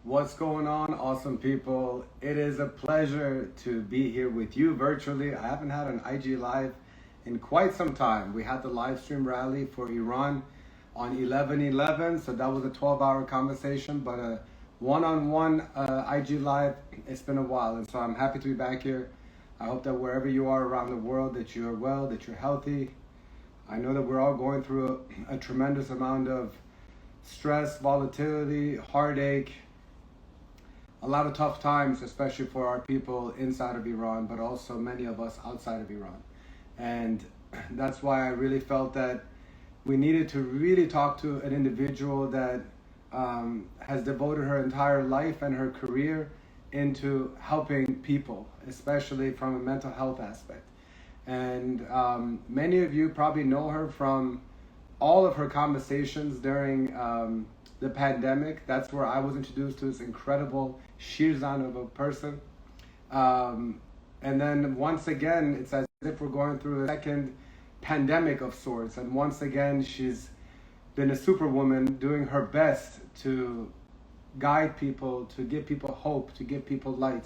What's going on, awesome people? It is a pleasure to be here with you virtually. I haven't had an IG Live in quite some time. We had the live stream rally for Iran on 11/11, so that was a 12-hour conversation, but a one-on-one IG Live, it's been a while, and so I'm happy to be back here. I hope that wherever you are around the world, that you are well, that you're healthy. I know that we're all going through a tremendous amount of stress, volatility, heartache, a lot of tough times, especially for our people inside of Iran, but also many of us outside of Iran. And that's why I really felt that we needed to really talk to an individual that has devoted her entire life and her career into helping people, especially from a mental health aspect. And many of you probably know her from all of her conversations during the pandemic. That's where I was introduced to this incredible shirzan of a person. And then once again, it's as if we're going through a second pandemic of sorts. And once again, she's been a superwoman doing her best to guide people, to give people hope, to give people light.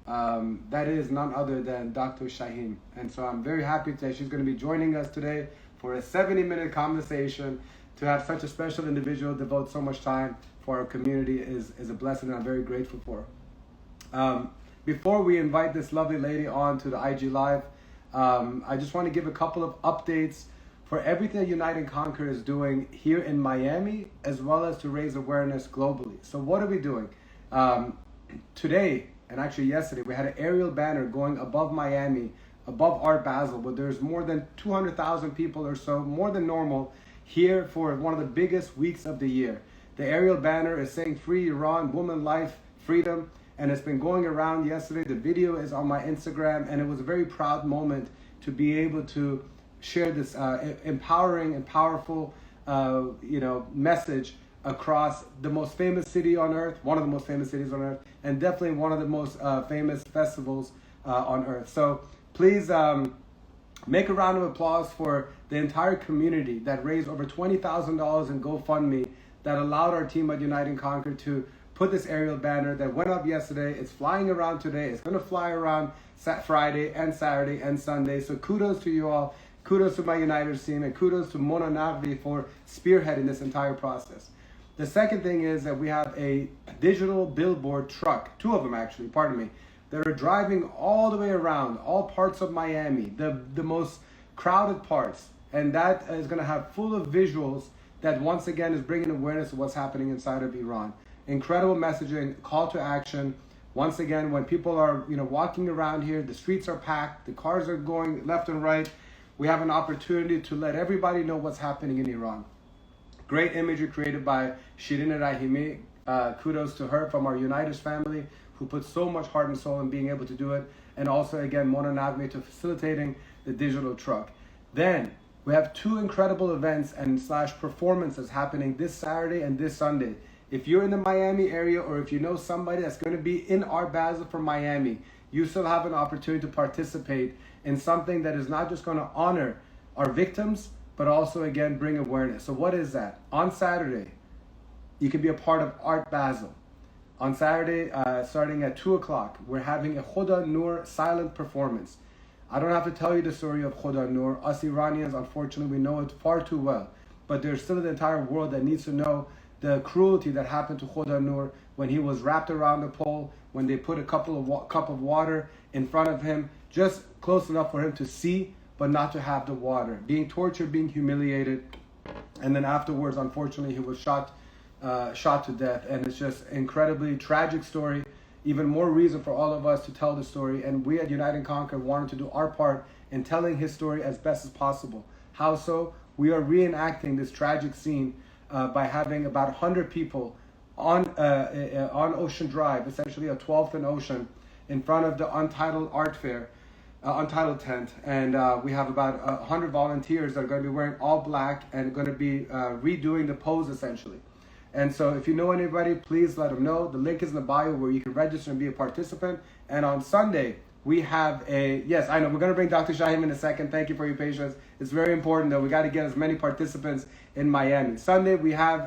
That is none other than Dr. Shaheem. And so I'm very happy that she's going to be joining us today for a 70-minute conversation. To have such a special individual devote so much time for our community is a blessing, and I'm very grateful for. Before we invite this lovely lady on to the IG Live, I just want to give a couple of updates for everything that Unite and Conquer is doing here in Miami, as well as to raise awareness globally. So what are we doing? Today, and actually yesterday, we had an aerial banner going above Miami, above Art Basel, where there's more than 200,000 people or so, more than normal, here for one of the biggest weeks of the year. The aerial banner is saying Free Iran, Woman, Life, Freedom, and it's been going around yesterday. The video is on my Instagram, and it was a very proud moment to be able to share this empowering and powerful message across the most famous city on earth, one of the most famous cities on earth, and definitely one of the most famous festivals on earth. So please make a round of applause for the entire community that raised over $20,000 in GoFundMe that allowed our team at Unite and Conquer to put this aerial banner that went up yesterday. It's flying around today. It's going to fly around Friday and Saturday and Sunday. So kudos to you all. Kudos to my Uniters team, and kudos to Mona Nagvi for spearheading this entire process. The second thing is that we have a digital billboard truck, two of them actually, pardon me, that are driving all the way around, all parts of Miami, the most crowded parts. And that is going to have full of visuals that once again is bringing awareness of what's happening inside of Iran. Incredible messaging, call to action. Once again, when people are walking around here, the streets are packed, the cars are going left and right. We have an opportunity to let everybody know what's happening in Iran. Great imagery created by Shirin Rahimi. Kudos to her from our Uniters family, who put so much heart and soul in being able to do it. And also, again, Mona Nagmi to facilitating the digital truck. Then, we have two incredible events and / performances happening this Saturday and this Sunday. If you're in the Miami area, or if you know somebody that's going to be in Art Basel from Miami, you still have an opportunity to participate in something that is not just going to honor our victims, but also, again, bring awareness. So what is that? On Saturday, you can be a part of Art Basel. On Saturday, starting at 2 o'clock, we're having a Khoda Noor silent performance. I don't have to tell you the story of Khoda Noor. Us Iranians, unfortunately, we know it far too well. But there's still the entire world that needs to know the cruelty that happened to Khoda Noor when he was wrapped around the pole, when they put a cup of water in front of him, just close enough for him to see, but not to have the water. Being tortured, being humiliated, and then afterwards, unfortunately, he was shot to death. And it's just incredibly tragic story. Even more reason for all of us to tell the story. And we at Unite and Conquer wanted to do our part in telling his story as best as possible. How so? We are reenacting this tragic scene by having about 100 people on Ocean Drive, essentially a 12th and Ocean, in front of the Untitled Art Fair, Untitled tent. And we have about 100 volunteers that are going to be wearing all black and going to be redoing the pose essentially. And so if you know anybody, please let them know. The link is in the bio where you can register and be a participant. And on Sunday, we have yes, I know, we're going to bring Dr. Shaheem in a second. Thank you for your patience. It's very important that we got to get as many participants in Miami. Sunday, we have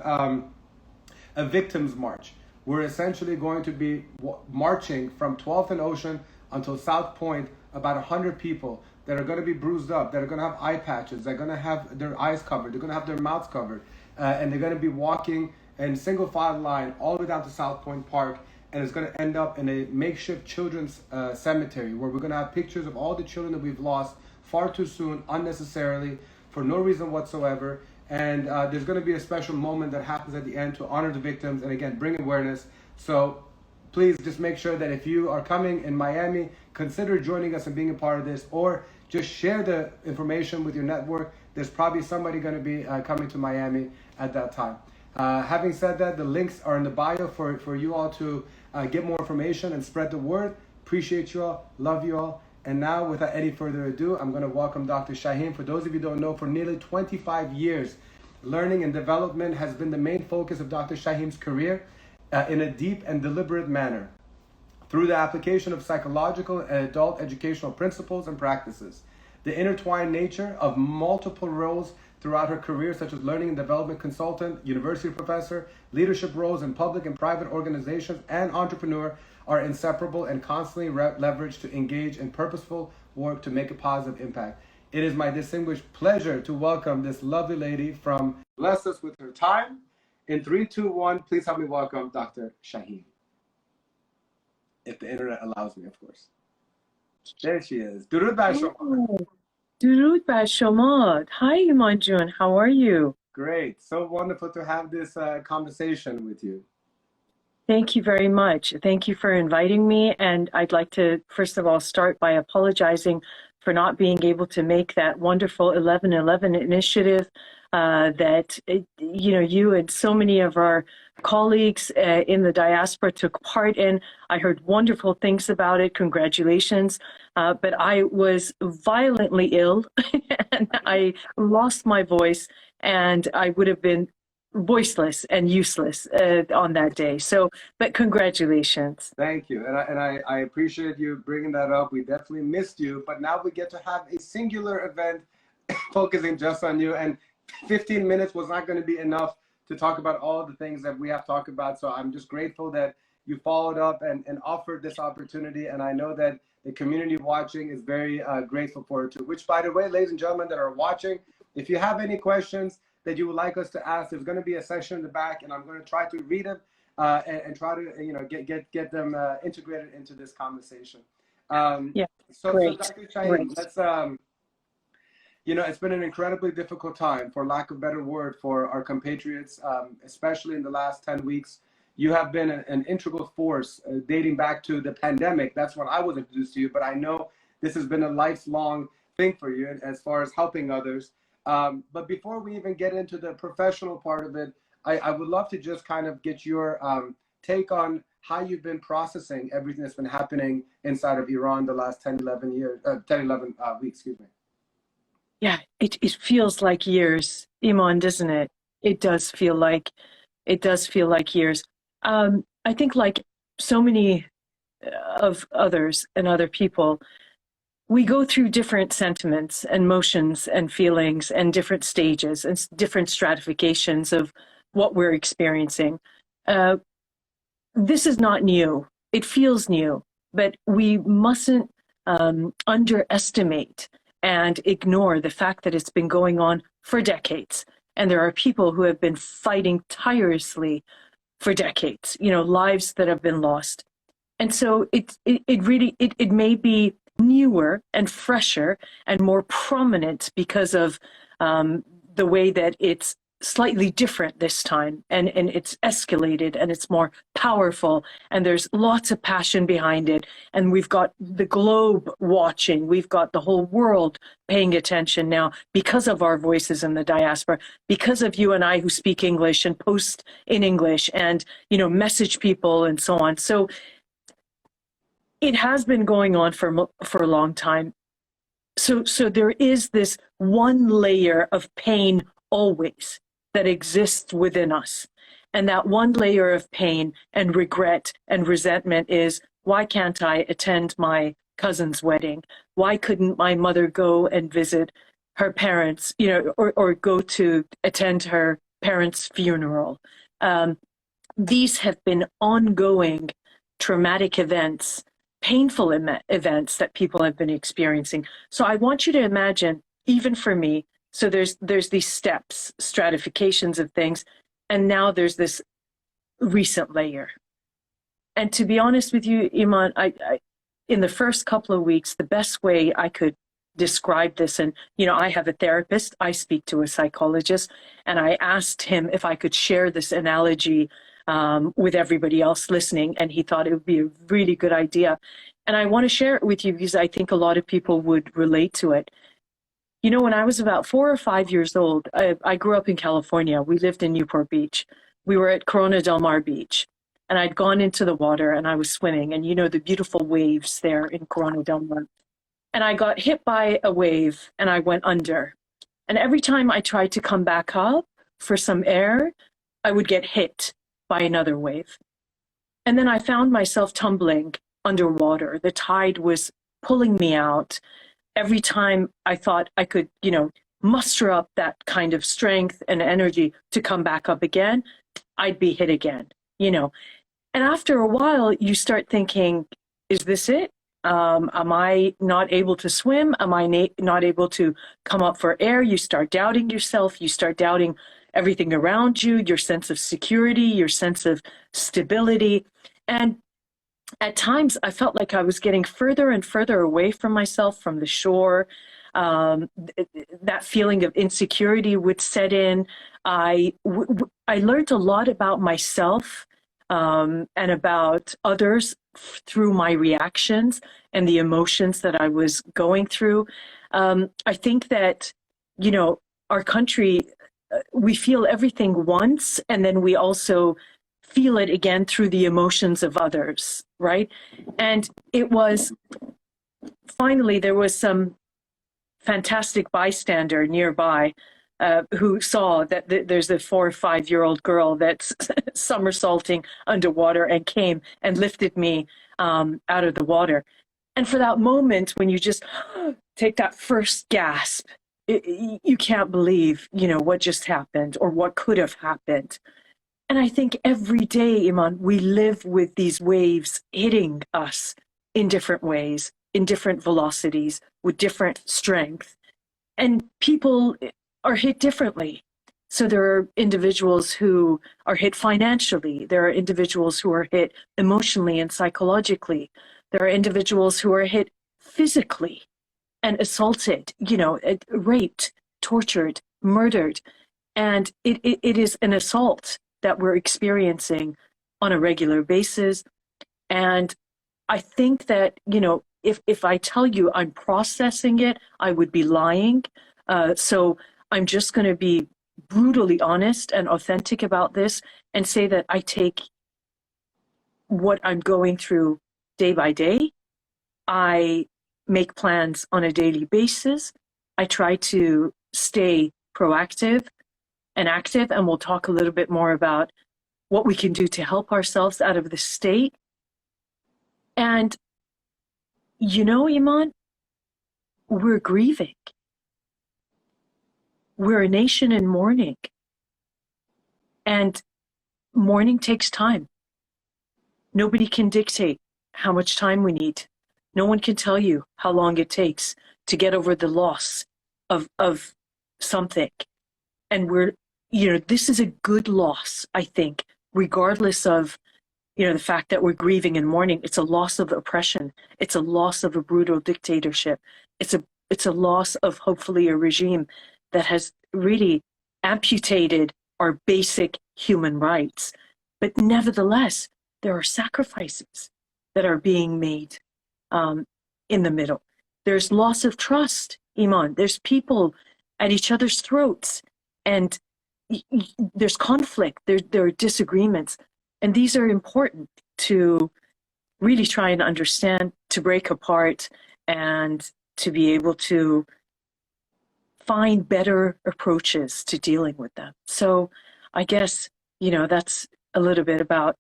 a victims march. We're essentially going to be marching from 12th and Ocean until South Point, about 100 people that are going to be bruised up, that are going to have eye patches, they're going to have their eyes covered, they're going to have their mouths covered, and they're going to be walking in single file line all the way down to South Point Park, and it's going to end up in a makeshift children's cemetery where we're going to have pictures of all the children that we've lost far too soon, unnecessarily, for no reason whatsoever. And there's going to be a special moment that happens at the end to honor the victims and again bring awareness. So please just make sure that if you are coming in Miami, consider joining us and being a part of this, or just share the information with your network. There's probably somebody going to be coming to Miami at that time. Having said that, the links are in the bio for you all to get more information and spread the word. Appreciate you all, love you all. And now, without any further ado, I'm going to welcome Dr. Shaheem. For those of you who don't know, for nearly 25 years, learning and development has been the main focus of Dr. Shaheem's career in a deep and deliberate manner, through the application of psychological and adult educational principles and practices. The intertwined nature of multiple roles throughout her career, such as learning and development consultant, university professor, leadership roles in public and private organizations, and entrepreneur, are inseparable and constantly leveraged to engage in purposeful work to make a positive impact. It is my distinguished pleasure to welcome this lovely lady from bless us with her time. In 3, 2, 1, please help me welcome Dr. Shaheem. If the internet allows me, of course. There she is. Durud bar shoma. Durud bar shoma. Hi, Iman Jun. How are you? Great. So wonderful to have this conversation with you. Thank you very much. Thank you for inviting me. And I'd like to, first of all, start by apologizing for not being able to make that wonderful 1111 initiative that, you and so many of our colleagues in the diaspora took part in. I heard wonderful things about it. Congratulations. But I was violently ill and I lost my voice, and I would have been voiceless and useless on that day. So, but congratulations. Thank you. And I appreciate you bringing that up. We definitely missed you, but now we get to have a singular event focusing just on you. And 15 minutes was not going to be enough to talk about all the things that we have talked about. So I'm just grateful that you followed up and offered this opportunity. And I know that the community watching is very grateful for it too, which, by the way, ladies and gentlemen that are watching, if you have any questions that you would like us to ask, there's going to be a section in the back, and I'm going to try to read them and try to get them integrated into this conversation. Yeah, so Dr. Shaheem, let's it's been an incredibly difficult time, for lack of a better word, for our compatriots, especially in the last 10 weeks. You have been an integral force dating back to the pandemic. That's when I was introduced to you, but I know this has been a lifelong thing for you as far as helping others. But before we even get into the professional part of it, I would love to just kind of get your take on how you've been processing everything that's been happening inside of Iran the last 10, 11 weeks, excuse me. Yeah, it feels like years, Iman, doesn't it? It does feel like years. I think, like so many of others and other people, we go through different sentiments and motions and feelings and different stages and different stratifications of what we're experiencing. This is not new. It feels new, but we mustn't underestimate and ignore the fact that it's been going on for decades. And there are people who have been fighting tirelessly for decades, lives that have been lost. And so it may be newer and fresher and more prominent because of the way that it's slightly different this time, and it's escalated and it's more powerful, and there's lots of passion behind it, and we've got the globe watching, we've got the whole world paying attention now because of our voices in the diaspora, because of you and I who speak English and post in English and message people and so on. So it has been going on for a long time. So there is this one layer of pain always that exists within us. And that one layer of pain and regret and resentment is, why can't I attend my cousin's wedding? Why couldn't my mother go and visit her parents, or go to attend her parents' funeral? these have been ongoing traumatic events, painful events that people have been experiencing. So I want you to imagine, even for me, so there's these steps, stratifications of things, and now there's this recent layer. And to be honest with you, Iman, I in the first couple of weeks, the best way I could describe this, and I have a therapist, I speak to a psychologist, and I asked him if I could share this analogy with everybody else listening, and he thought it would be a really good idea. And I want to share it with you because I think a lot of people would relate to it. When I was about 4 or 5 years old, I grew up in California. We lived in Newport Beach. We were at Corona Del Mar Beach, and I'd gone into the water and I was swimming, and the beautiful waves there in Corona Del Mar. And I got hit by a wave and I went under. And every time I tried to come back up for some air, I would get hit by another wave. And then I found myself tumbling underwater. The tide was pulling me out. Every time I thought I could, muster up that kind of strength and energy to come back up again, I'd be hit again, And after a while, you start thinking, is this it? Am I not able to swim? Am I not able to come up for air? You start doubting yourself. You start doubting everything around you, your sense of security, your sense of stability. And at times, I felt like I was getting further and further away from myself, from the shore. That feeling of insecurity would set in. I learned a lot about myself and about others through my reactions and the emotions that I was going through. I think that, our country, we feel everything once, and then we also feel it again through the emotions of others, right? And it was, finally, there was some fantastic bystander nearby who saw that there's a 4 or 5-year-old girl that's somersaulting underwater, and came and lifted me out of the water. And for that moment, when you just take that first gasp, you can't believe, what just happened or what could have happened. And I think every day, Iman, we live with these waves hitting us in different ways, in different velocities, with different strength. And people are hit differently. So there are individuals who are hit financially. There are individuals who are hit emotionally and psychologically. There are individuals who are hit physically and assaulted, raped, tortured, murdered. And it is an assault that we're experiencing on a regular basis. And I think that, if I tell you I'm processing it, I would be lying. So I'm just going to be brutally honest and authentic about this and say that I take what I'm going through day by day. I make plans on a daily basis. I try to stay proactive and active, and we'll talk a little bit more about what we can do to help ourselves out of the state. And, Iman, we're grieving. We're a nation in mourning. And mourning takes time. Nobody can dictate how much time we need. No one can tell you how long it takes to get over the loss of something. And this is a good loss, I think, regardless of, the fact that we're grieving and mourning. It's a loss of oppression. It's a loss of a brutal dictatorship. It's a loss of, hopefully, a regime that has really amputated our basic human rights. But nevertheless, there are sacrifices that are being made in the middle. There's loss of trust, Iman. There's people at each other's throats, and there's conflict. There are disagreements. And these are important to really try and understand, to break apart, and to be able to find better approaches to dealing with them. So I guess, that's a little bit about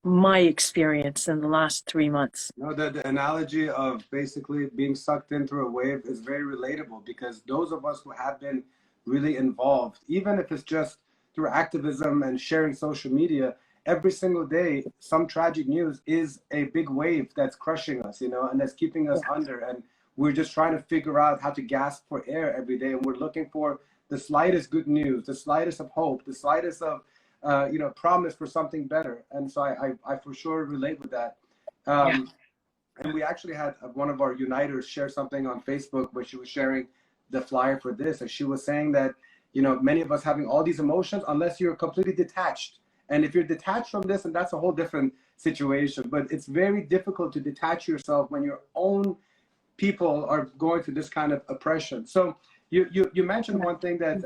my experience in the last 3 months. The analogy of basically being sucked in through a wave is very relatable, because those of us who have been really involved, even if it's just through activism and sharing social media, every single day, some tragic news is a big wave that's crushing us, you know, and that's keeping us under. And we're just trying to figure out how to gasp for air every day. And we're looking for the slightest good news, the slightest of hope, the slightest of, you know, promise for something better. And so I for sure relate with that. Um, and we actually had one of our uniters share something on Facebook where she was sharing the flyer for this, and she was saying that, you know, many of us having all these emotions unless you're completely detached. And if you're detached from this, and that's a whole different situation, but it's very difficult to detach yourself when your own people are going through this kind of oppression. So you mentioned one thing that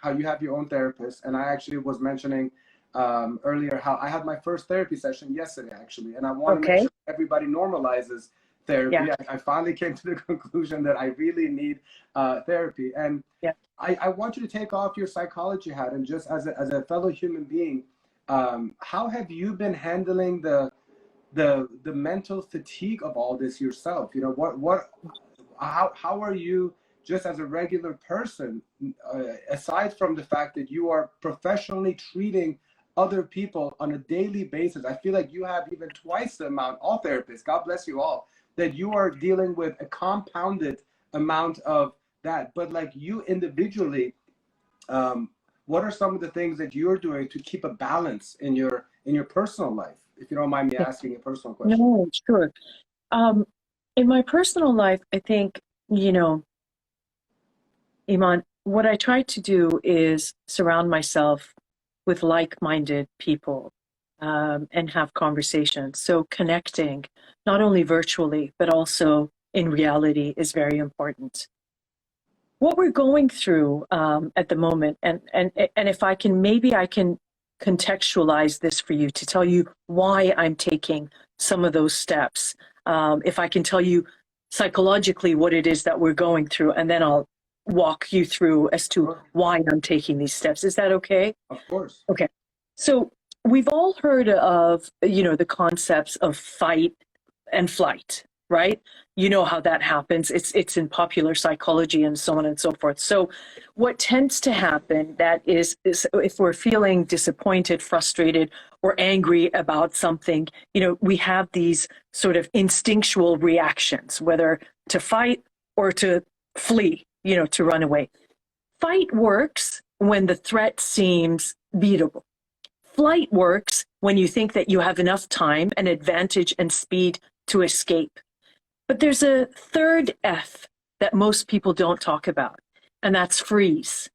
how you have your own therapist, and I actually was mentioning earlier how I had my first therapy session yesterday, actually, and I want to make sure everybody normalizes therapy. Yeah. I finally came to the conclusion that I really need therapy, and I want you to take off your psychology hat and just as a fellow human being, how have you been handling the mental fatigue of all this yourself? You know, how are you just as a regular person, aside from the fact that you are professionally treating other people on a daily basis? I feel like you have even twice the amount, all therapists, God bless you all, that you are dealing with a compounded amount of that. But like you individually, what are some of the things that you're doing to keep a balance in your personal life? If you don't mind me asking a personal question. No, sure. In my personal life, I think, you know, Iman, what I try to do is surround myself with like-minded people and have conversations. So connecting, not only virtually, but also in reality is very important. What we're going through at the moment, and if I can, maybe I can contextualize this for you to tell you why I'm taking some of those steps. If I can tell you psychologically what it is that we're going through, and then I'll walk you through as to why I'm taking these steps. Is that okay? Of course. Okay. So we've all heard of, you know, the concepts of fight and flight, right? You know how that happens. It's in popular psychology and so on and so forth. So what tends to happen that is if we're feeling disappointed, frustrated, or angry about something, you know, we have these sort of instinctual reactions, whether to fight or to flee, you know, to run away. Fight works when the threat seems beatable. Flight works when you think that you have enough time and advantage and speed to escape. But there's a third F that most people don't talk about, and that's freeze.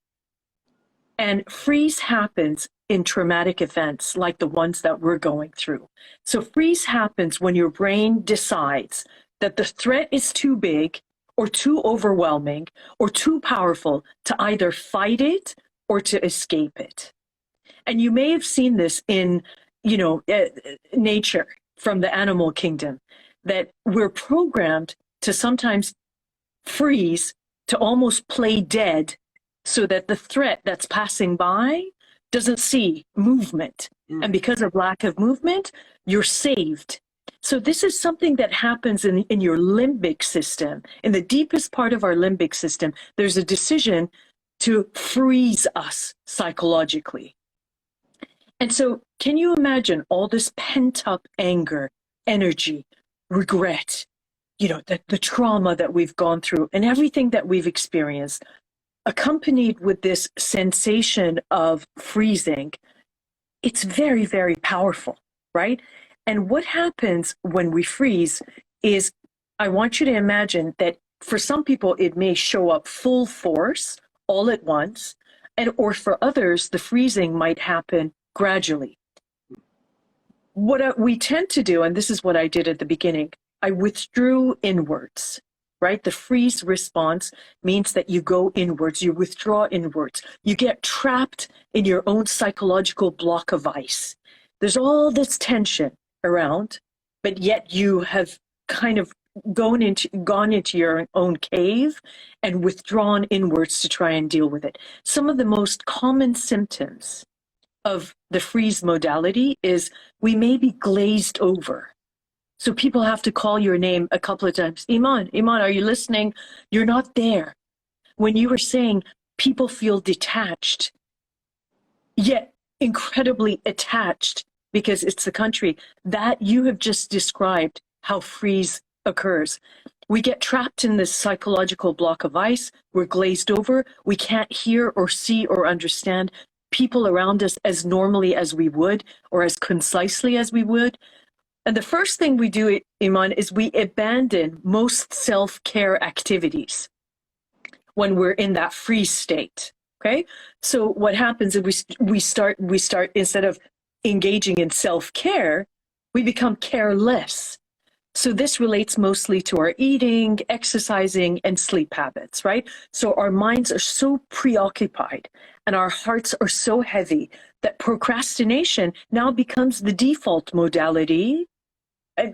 And freeze happens in traumatic events like the ones that we're going through. So freeze happens when your brain decides that the threat is too big or too overwhelming or too powerful to either fight it or to escape it. And you may have seen this in, you know, nature from the animal kingdom, that we're programmed to sometimes freeze, to almost play dead, so that the threat that's passing by doesn't see movement. And because of lack of movement, you're saved. So this is something that happens in your limbic system. In the deepest part of our limbic system, there's a decision to freeze us psychologically. And so can you imagine all this pent-up anger, energy, regret, you know, the trauma that we've gone through and everything that we've experienced, accompanied with this sensation of freezing? It's very, very powerful, right? And what happens when we freeze is, I want you to imagine that for some people, it may show up full force all at once, and or for others, the freezing might happen gradually. What we tend to do, and this is what I did at the beginning, I withdrew inwards, right? The freeze response means that you go inwards, you withdraw inwards, you get trapped in your own psychological block of ice. There's all this tension around, but yet you have kind of gone into your own cave and withdrawn inwards to try and deal with it. Some of the most common symptoms of the freeze modality is we may be glazed over. So people have to call your name a couple of times. Iman, are you listening? You're not there. When you were saying people feel detached, yet incredibly attached because it's the country that you have just described how freeze occurs. We get trapped in this psychological block of ice. We're glazed over. We can't hear or see or understand people around us as normally as we would or as concisely as we would. And the first thing we do, Iman, is we abandon most self-care activities when we're in that freeze state. Okay, so what happens is we start instead of engaging in self-care, we become careless. So this relates mostly to our eating, exercising, and sleep habits, right? So our minds are so preoccupied and our hearts are so heavy that procrastination now becomes the default modality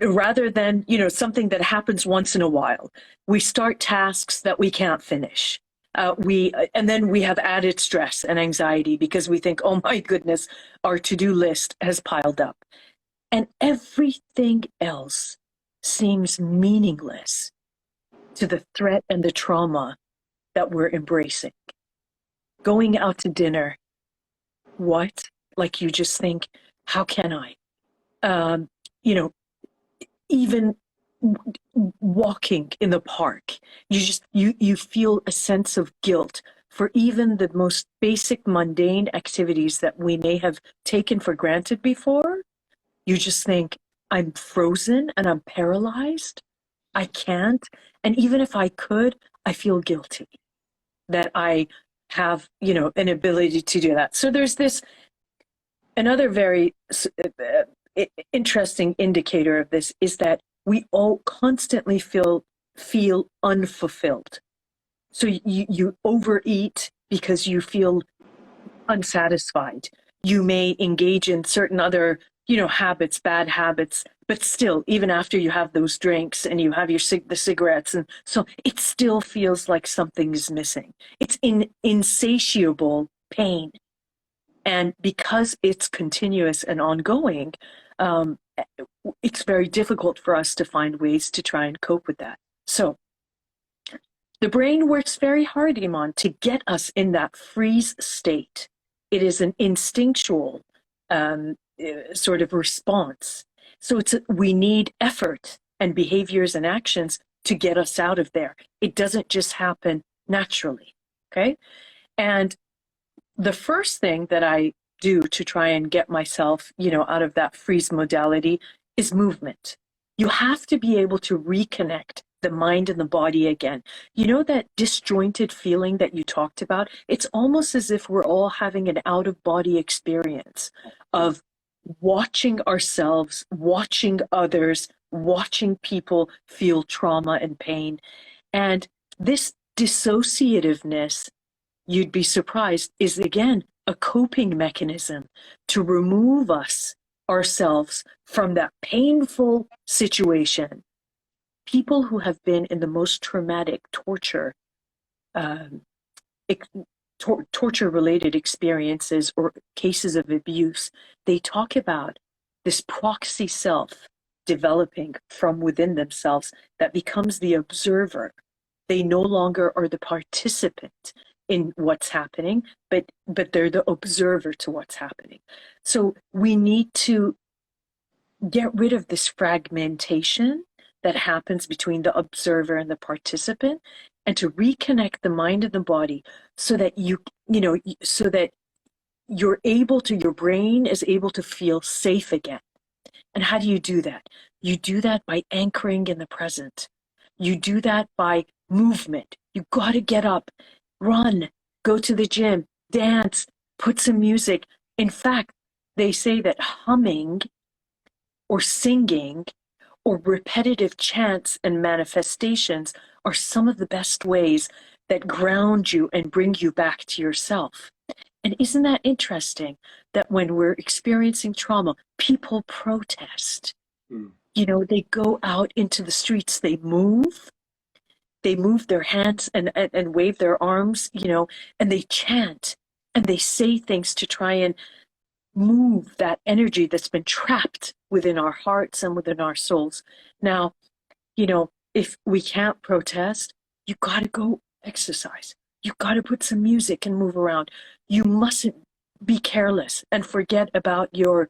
rather than, something that happens once in a while. We start tasks that we can't finish. And then we have added stress and anxiety because we think, oh my goodness, our to-do list has piled up. And everything else seems meaningless to the threat and the trauma that we're embracing. Going out to dinner, what? Like you just think, how can I? Even walking in the park, you feel a sense of guilt for even the most basic mundane activities that we may have taken for granted before. You just think, I'm frozen and I'm paralyzed. I can't. And even if I could, I feel guilty that I have, an ability to do that. So there's another very interesting indicator of this is that we all constantly feel unfulfilled. So you overeat because you feel unsatisfied. You may engage in certain other, habits, bad habits, but still, even after you have those drinks and you have the cigarettes, and so it still feels like something is missing. It's insatiable pain. And because it's continuous and ongoing, it's very difficult for us to find ways to try and cope with that. So the brain works very hard, Iman, to get us in that freeze state. It is an instinctual sort of response. So we need effort and behaviors and actions to get us out of there. It doesn't just happen naturally, okay? And the first thing that I do to try and get myself, out of that freeze modality is movement. You have to be able to reconnect the mind and the body again. That disjointed feeling that you talked about? It's almost as if we're all having an out-of-body experience of watching ourselves, watching others, watching people feel trauma and pain. And this dissociativeness, you'd be surprised, is again a coping mechanism to remove ourselves from that painful situation. People who have been in the most traumatic torture-related experiences or cases of abuse, they talk about this proxy self developing from within themselves that becomes the observer. They no longer are the participant in what's happening, but they're the observer to what's happening. So we need to get rid of this fragmentation that happens between the observer and the participant, and to reconnect the mind and the body so that so that your brain is able to feel safe again. And how do you do that? You do that by anchoring in the present. You do that by movement. You got to get up, run, go to the gym, dance, put some music. In fact, they say that humming or singing or repetitive chants and manifestations are some of the best ways that ground you and bring you back to yourself. And isn't that interesting that when we're experiencing trauma, people protest? They go out into the streets, they move their hands and wave their arms, and they chant and they say things to try and move that energy that's been trapped within our hearts and within our souls. Now, if we can't protest, you got to go exercise. You got to put some music and move around. You mustn't be careless and forget about your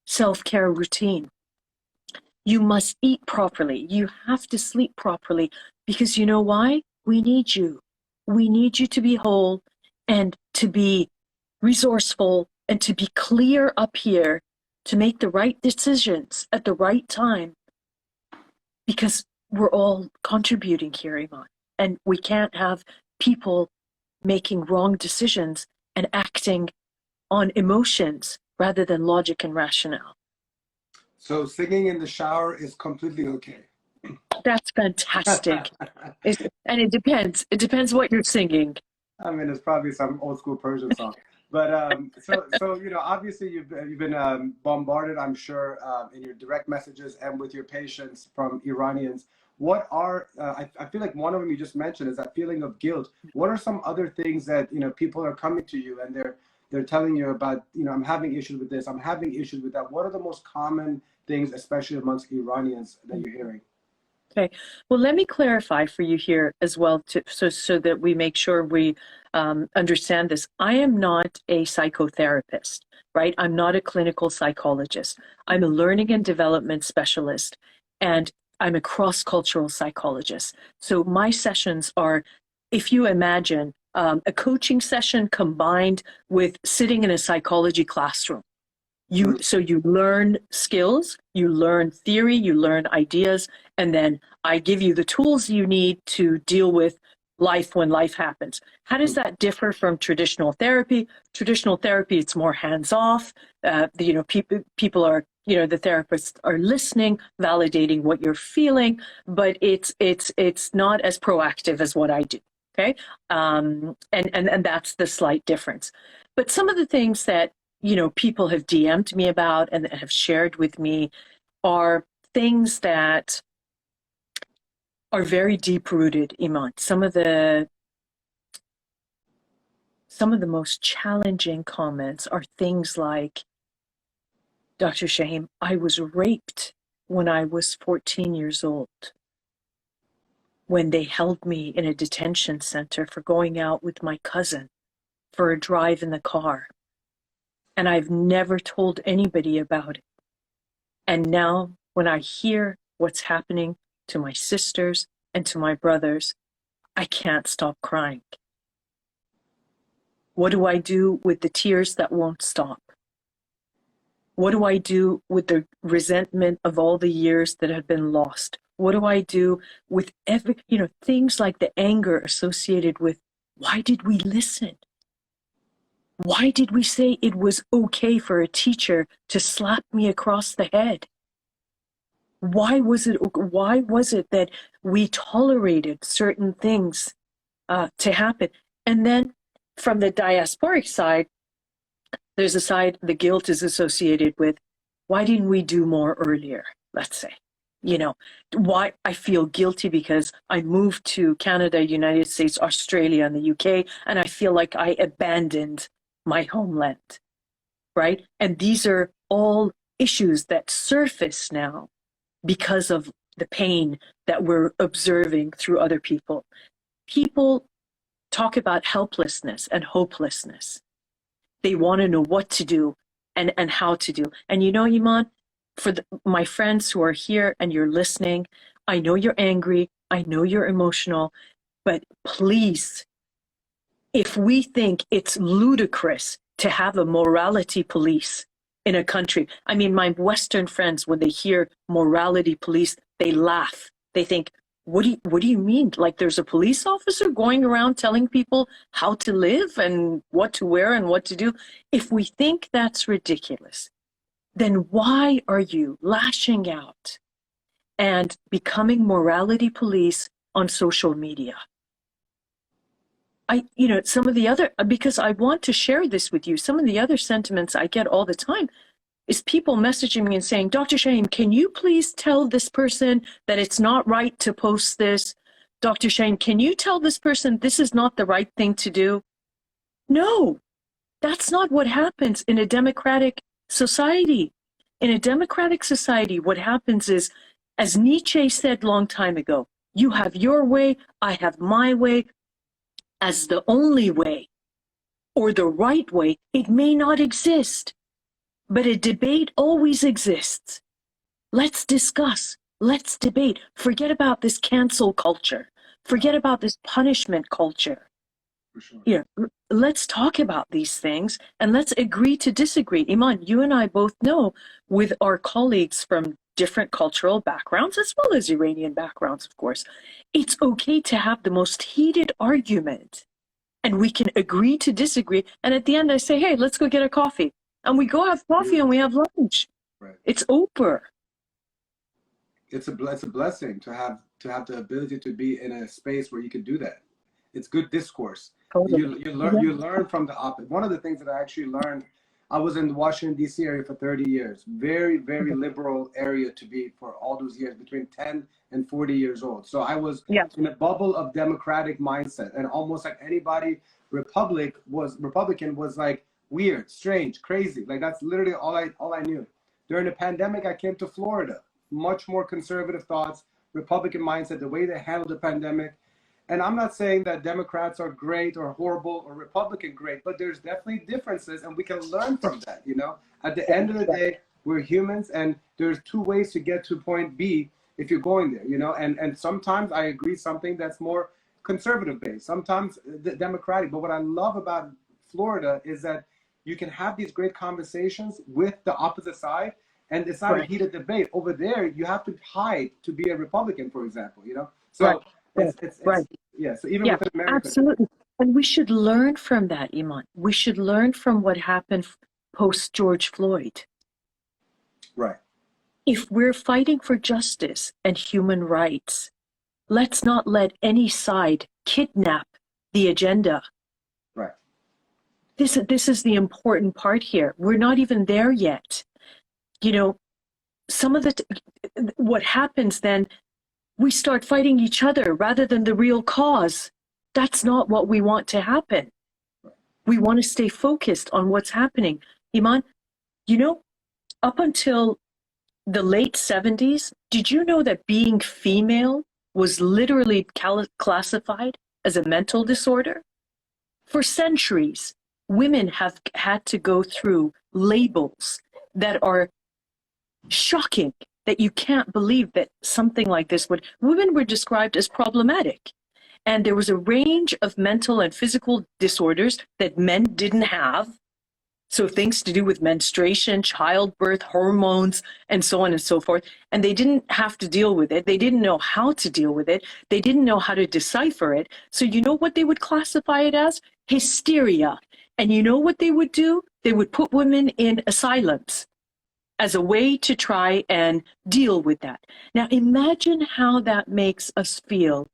self-care routine. You must eat properly. You have to sleep properly, because you know why? We need you. We need you to be whole and to be resourceful and to be clear up here, to make the right decisions at the right time, because we're all contributing here, Iman. And we can't have people making wrong decisions and acting on emotions rather than logic and rationale. So singing in the shower is completely okay. That's fantastic. And it depends. It depends what you're singing. I mean, it's probably some old school Persian song. But so you know, obviously you've been bombarded, I'm sure, in your direct messages and with your patients from Iranians. What are I feel like one of them you just mentioned is that feeling of guilt. What are some other things that, you know, people are coming to you and they're telling you about, you know, I'm having issues with this, I'm having issues with that. What are the most common things, especially amongst Iranians, that you're hearing? Okay. Well, let me clarify for you here as well, so that we make sure we understand this. I am not a psychotherapist, right? I'm not a clinical psychologist. I'm a learning and development specialist, and I'm a cross-cultural psychologist. So my sessions are, if you imagine, a coaching session combined with sitting in a psychology classroom. So you learn skills, you learn theory, you learn ideas, and then I give you the tools you need to deal with life when life happens. How does that differ from traditional therapy? Traditional therapy, it's more hands-off. You know, people are, you know, the therapists are listening, validating what you're feeling, but it's not as proactive as what I do. Okay, and that's the slight difference. But some of the things that, you know, people have DM'd me about and have shared with me are things that are very deep rooted, Iman. Some of the most challenging comments are things like, Dr. Shaheem, I was raped when I was 14 years old, when they held me in a detention center for going out with my cousin for a drive in the car. And I've never told anybody about it. And now when I hear what's happening to my sisters and to my brothers, I can't stop crying. What do I do with the tears that won't stop? What do I do with the resentment of all the years that have been lost? What do I do with things like the anger associated with, why did we listen? Why did we say it was okay for a teacher to slap me across the head? Why was it that we tolerated certain things to happen? And then from the diasporic side, there's a side, the guilt is associated with, why didn't we do more earlier, let's say? You know, why I feel guilty because I moved to Canada, United States, Australia, and the UK, and I feel like I abandoned my homeland, right? And these are all issues that surface now because of the pain that we're observing through other people. People talk about helplessness and hopelessness. They want to know what to do and how to do. And you know, Iman, for my friends who are here and you're listening, I know you're angry, I know you're emotional, but please, if we think it's ludicrous to have a morality police in a country, I mean, my Western friends, when they hear morality police, they laugh. They think, what do you mean? Like there's a police officer going around telling people how to live and what to wear and what to do? If we think that's ridiculous, then why are you lashing out and becoming morality police on social media? Some of the other, because I want to share this with you, some of the other sentiments I get all the time is people messaging me and saying, Dr. Shaheem, can you please tell this person that it's not right to post this? Dr. Shaheem, can you tell this person this is not the right thing to do? No, that's not what happens in a democratic society. In a democratic society, what happens is, as Nietzsche said long time ago, you have your way, I have my way, as the only way or the right way, it may not exist, but a debate always exists. Let's discuss. Let's debate. Forget about this cancel culture. Forget about this punishment culture. For sure. Yeah, let's talk about these things and let's agree to disagree. Iman, you and I both know with our colleagues from different cultural backgrounds, as well as Iranian backgrounds, of course, it's okay to have the most heated argument and we can agree to disagree. And at the end, I say, hey, let's go get a coffee. And we go have coffee and we have lunch. Right. It's over. It's a blessing to have the ability to be in a space where you can do that. It's good discourse. Totally. You learn from the opposite. One of the things that I actually learned, I was in the Washington D.C. area for 30 years. Very, very liberal area to be for all those years, between 10 and 40 years old. So I was in a bubble of democratic mindset, and almost like anybody Republican was like weird, strange, crazy. Like that's literally all I knew. During the pandemic, I came to Florida. Much more conservative thoughts, Republican mindset, the way they handled the pandemic. And I'm not saying that Democrats are great or horrible or Republican great, but there's definitely differences and we can learn from that, you know? At the end of the day, we're humans and there's two ways to get to point B if you're going there, you know? And sometimes I agree something that's more conservative based, sometimes democratic. But what I love about Florida is that you can have these great conversations with the opposite side and it's not a heated debate. Over there, you have to hide to be a Republican, for example, you know? So yeah, so even with America. Absolutely. And we should learn from that, Iman. We should learn from what happened post George Floyd. Right. If we're fighting for justice and human rights, let's not let any side kidnap the agenda. Right. This is the important part here. We're not even there yet. You know, some of what happens then, we start fighting each other rather than the real cause. That's not what we want to happen. We want to stay focused on what's happening. Iman, you know, up until the late 70s, did you know that being female was literally classified as a mental disorder? For centuries, women have had to go through labels that are shocking, that you can't believe that something like this women were described as problematic. And there was a range of mental and physical disorders that men didn't have. So things to do with menstruation, childbirth, hormones, and so on and so forth. And they didn't have to deal with it. They didn't know how to deal with it. They didn't know how to decipher it. So you know what they would classify it as? Hysteria. And you know what they would do? They would put women in asylums as a way to try and deal with that. Now imagine how that makes us feel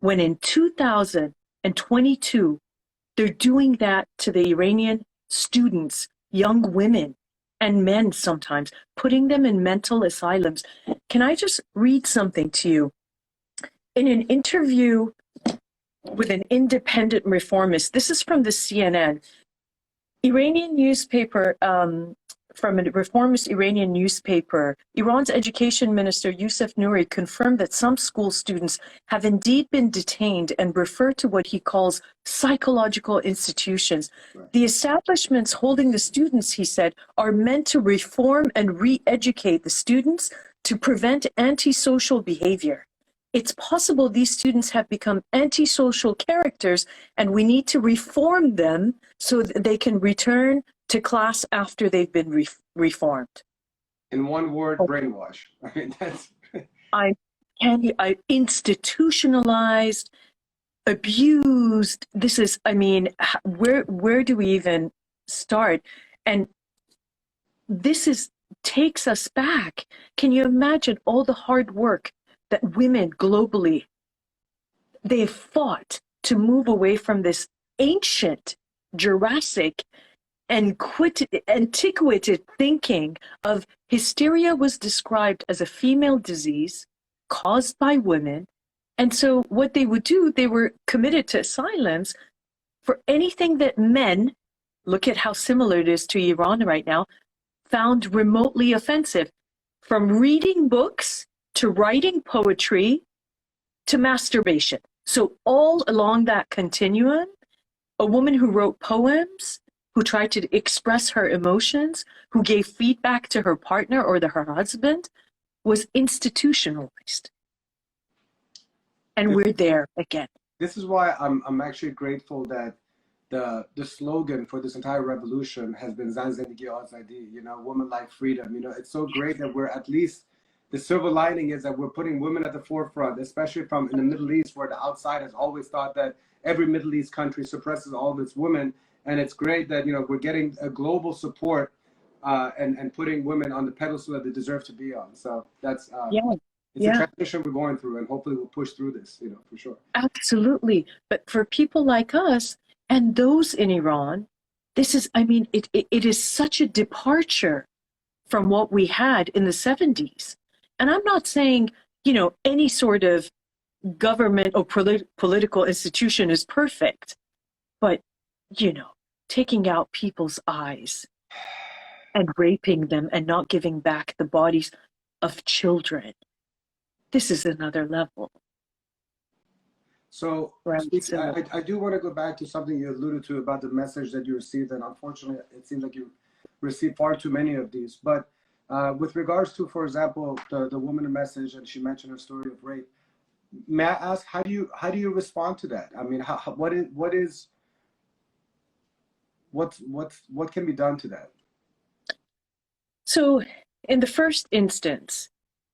when in 2022, they're doing that to the Iranian students, young women and men sometimes, putting them in mental asylums. Can I just read something to you? In an interview with an independent reformist, this is from the CNN, Iranian newspaper, from a reformist Iranian newspaper, Iran's education minister Youssef Nouri confirmed that some school students have indeed been detained and referred to what he calls psychological institutions. Right. The establishments holding the students, he said, are meant to reform and re-educate the students to prevent antisocial behavior. It's possible these students have become antisocial characters and we need to reform them so that they can return to class after they've been reformed. In one word, brainwash. I mean, that's... I institutionalized, abused. This is, I mean, where do we even start? And this takes us back. Can you imagine all the hard work that women globally, they've fought to move away from this ancient Jurassic antiquated thinking of hysteria was described as a female disease caused by women. And so what they would do, they were committed to asylums for anything that men, look at how similar it is to Iran right now, found remotely offensive. From reading books to writing poetry to masturbation. So all along that continuum, A woman who wrote poems, who tried to express her emotions, who gave feedback to her partner or her husband, was institutionalized. And we're there again. This is why I'm actually grateful that the slogan for this entire revolution has been Zan Zindagi Azadi, you know, woman like freedom. You know, it's so great that we're at least, the silver lining is that we're putting women at the forefront, especially from in the Middle East, where the outside has always thought that every Middle East country suppresses all of its women. And it's great that, you know, we're getting a global support and putting women on the pedestal that they deserve to be on. So that's it's a transition we're going through, and hopefully we'll push through this, you know, for sure. Absolutely. But for people like us and those in Iran, this is, I mean, it is such a departure from what we had in the 70s. And I'm not saying, you know, any sort of government or political institution is perfect, but, you know, taking out people's eyes and raping them and not giving back the bodies of children. This is another level. So, right. I do want to go back to something you alluded to about the message that you received, and unfortunately, it seems like you received far too many of these. But with regards to, for example, the woman message, and she mentioned her story of rape, may I ask, how do you respond to that? I mean, what can be done to that? So, in the first instance,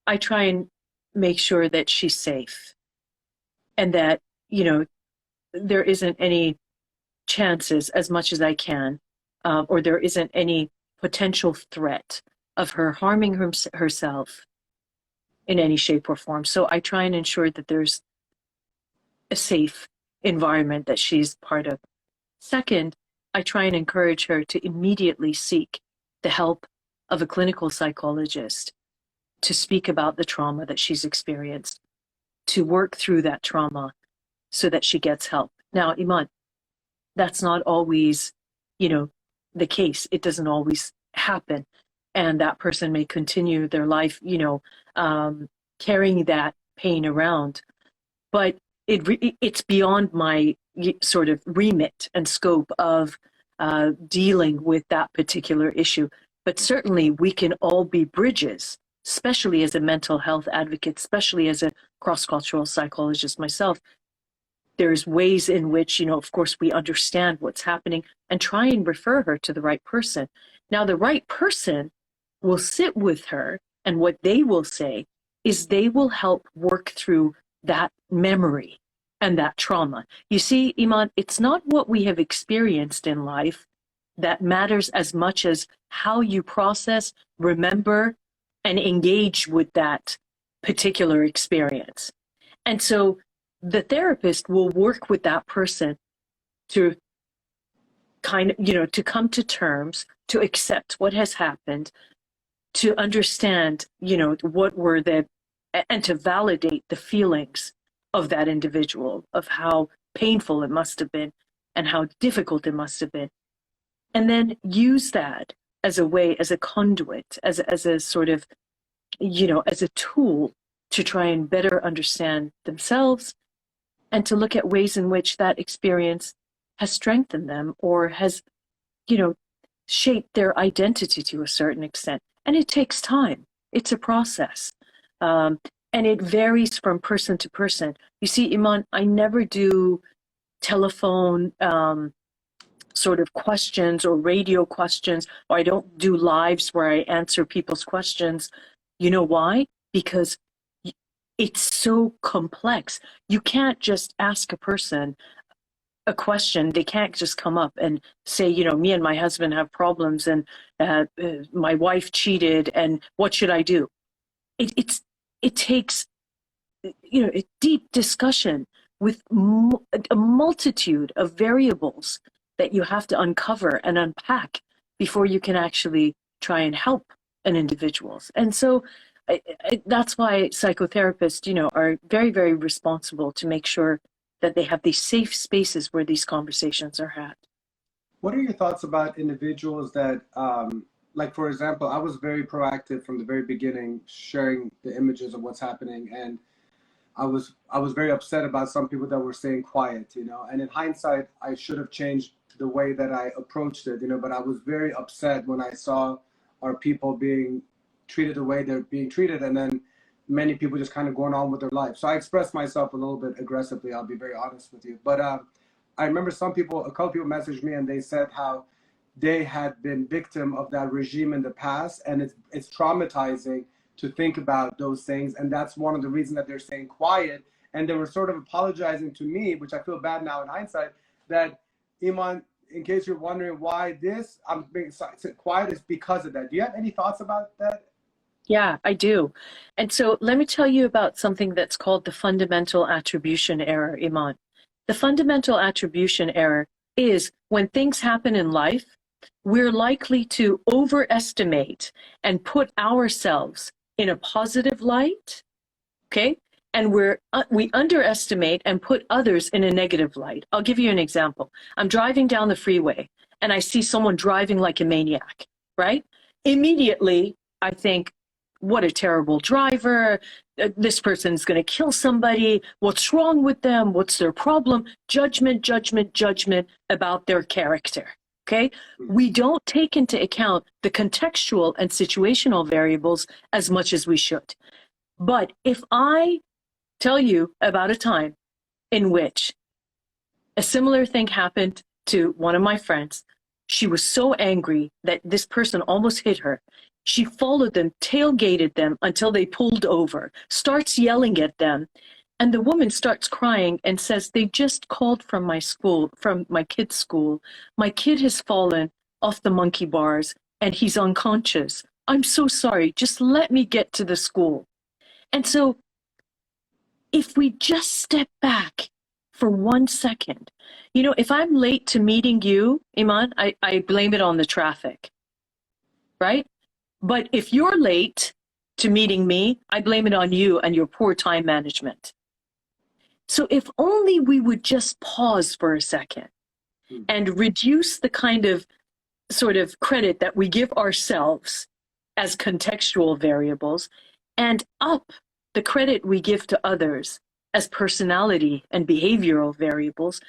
I try and make sure that she's safe and that, you know, there isn't any chances as much as I can, or there isn't any potential threat of her harming herself in any shape or form. So I try and ensure that there's a safe environment that she's part of. Second, I try and encourage her to immediately seek the help of a clinical psychologist to speak about the trauma that she's experienced, to work through that trauma so that she gets help. Now, Iman, that's not always, you know, the case. It doesn't always happen. And that person may continue their life, you know, carrying that pain around. But it's beyond my sort of remit and scope of dealing with that particular issue. But certainly we can all be bridges, especially as a mental health advocate, especially as a cross-cultural psychologist myself. There's ways in which, you know, of course, we understand what's happening and try and refer her to the right person. Now, the right person will sit with her, and what they will say is they will help work through that memory and that trauma. You see, Iman, it's not what we have experienced in life that matters as much as how you process, remember, and engage with that particular experience. And so the therapist will work with that person to kind of, you know, to come to terms, to accept what has happened, to understand, you know, what were and to validate the feelings of that individual, of how painful it must have been and how difficult it must have been. And then use that as a way, as a conduit, as a sort of, you know, as a tool to try and better understand themselves and to look at ways in which that experience has strengthened them or has, you know, shaped their identity to a certain extent. And it takes time. It's a process. And it varies from person to person. You see, Iman, I never do telephone sort of questions or radio questions, or I don't do lives where I answer people's questions. You know why? Because it's so complex. You can't just ask a person a question. They can't just come up and say, you know, me and my husband have problems and my wife cheated and what should I do? It takes, you know, a deep discussion with a multitude of variables that you have to uncover and unpack before you can actually try and help an individual. And so that's why psychotherapists, you know, are very, very responsible to make sure that they have these safe spaces where these conversations are had. What are your thoughts about individuals that, like, for example, I was very proactive from the very beginning, sharing the images of what's happening. And I was very upset about some people that were staying quiet, you know. And in hindsight, I should have changed the way that I approached it, you know. But I was very upset when I saw our people being treated the way they're being treated, and then many people just kind of going on with their life. So I expressed myself a little bit aggressively. I'll be very honest with you. But I remember a couple people messaged me and they said how they had been victim of that regime in the past, and it's traumatizing to think about those things, and that's one of the reasons that they're staying quiet. And they were sort of apologizing to me, which I feel bad now in hindsight, that Iman, in case you're wondering why I'm being quiet, is because of that. Do you have any thoughts about that? Yeah, I do. And so let me tell you about something that's called the fundamental attribution error, Iman. The fundamental attribution error is when things happen in life, we're likely to overestimate and put ourselves in a positive light, okay? And we underestimate and put others in a negative light. I'll give you an example. I'm driving down the freeway and I see someone driving like a maniac, right? Immediately, I think, what a terrible driver. This person's going to kill somebody. What's wrong with them? What's their problem? Judgment, judgment, judgment about their character. Okay? We don't take into account the contextual and situational variables as much as we should. But if I tell you about a time in which a similar thing happened to one of my friends, she was so angry that this person almost hit her. She followed them, tailgated them until they pulled over, starts yelling at them. And the woman starts crying and says, they just called from my school, from my kid's school. My kid has fallen off the monkey bars and he's unconscious. I'm so sorry. Just let me get to the school. And so if we just step back for 1 second, you know, if I'm late to meeting you, Iman, I blame it on the traffic, right? But if you're late to meeting me, I blame it on you and your poor time management. So if only we would just pause for a second and reduce the kind of sort of credit that we give ourselves as contextual variables and up the credit we give to others as personality and behavioral variables,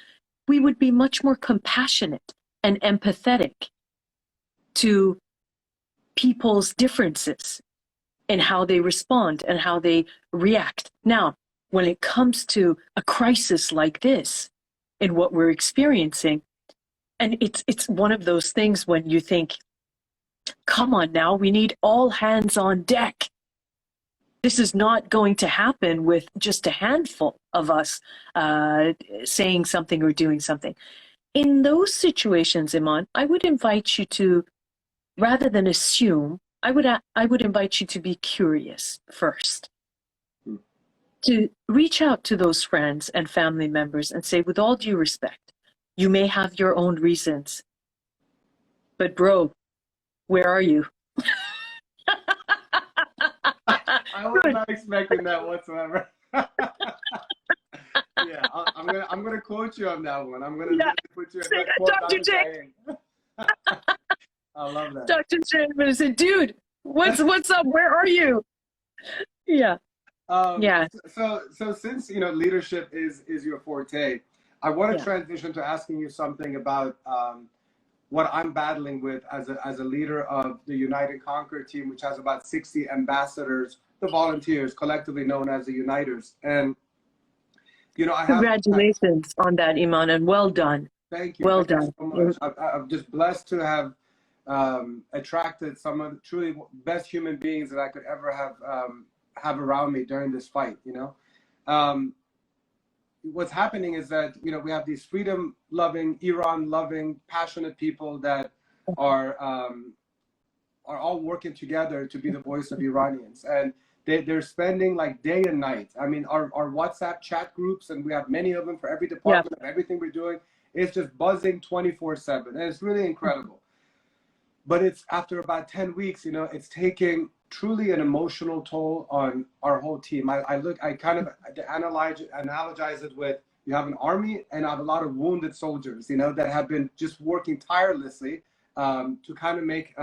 we would be much more compassionate and empathetic to people's differences in how they respond and how they react. Now, when it comes to a crisis like this, in what we're experiencing, and it's one of those things when you think, come on now, we need all hands on deck. This is not going to happen with just a handful of us saying something or doing something. In those situations, Iman, I would invite you to, rather than assume, I would invite you to be curious first. To reach out to those friends and family members and say, with all due respect, you may have your own reasons, but bro, where are you? I was not expecting that whatsoever. Yeah, I'm gonna quote you on that one. I'm gonna put you in quote Dr. Jake. I love that. Dr. Shaheem said, dude, what's up? Where are you? Yeah. Yeah. So since you know leadership is your forte, I want to transition to asking you something about what I'm battling with as a leader of the Unite and Conquer team, which has about 60 ambassadors, the volunteers, collectively known as the Uniters. And you know, Congratulations on that, Iman, and well done. Thank you. Well Thank done. you so much. I'm just blessed to have attracted some of the truly best human beings that I could ever have around me during this fight. You know, what's happening is that you know we have these freedom-loving, Iran-loving, passionate people that are all working together to be the voice of Iranians, and they're spending like day and night. I mean, our WhatsApp chat groups, and we have many of them for every department of everything we're doing. It's just buzzing 24/7, and it's really incredible. But it's after about 10 weeks, you know, it's taking truly an emotional toll on our whole team. I kind of analogize it with you have an army and I have a lot of wounded soldiers, you know, that have been just working tirelessly to kind of make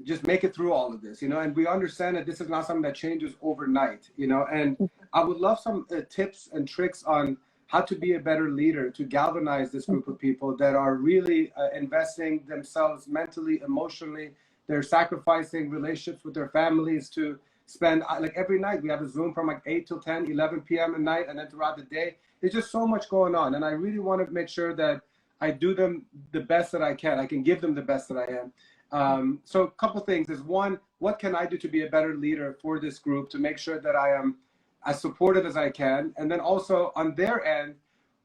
just make it through all of this, and we understand that this is not something that changes overnight, and I would love some tips and tricks on how to be a better leader, to galvanize this group of people that are really investing themselves mentally, emotionally. They're sacrificing relationships with their families to spend, like every night we have a Zoom from like 8 till 10, 11 p.m. at night, and then throughout the day. There's just so much going on. And I really want to make sure that I do them the best that I can. I can give them the best that I am. So a couple things is, one, what can I do to be a better leader for this group to make sure that I am as supportive as I can? And then also on their end,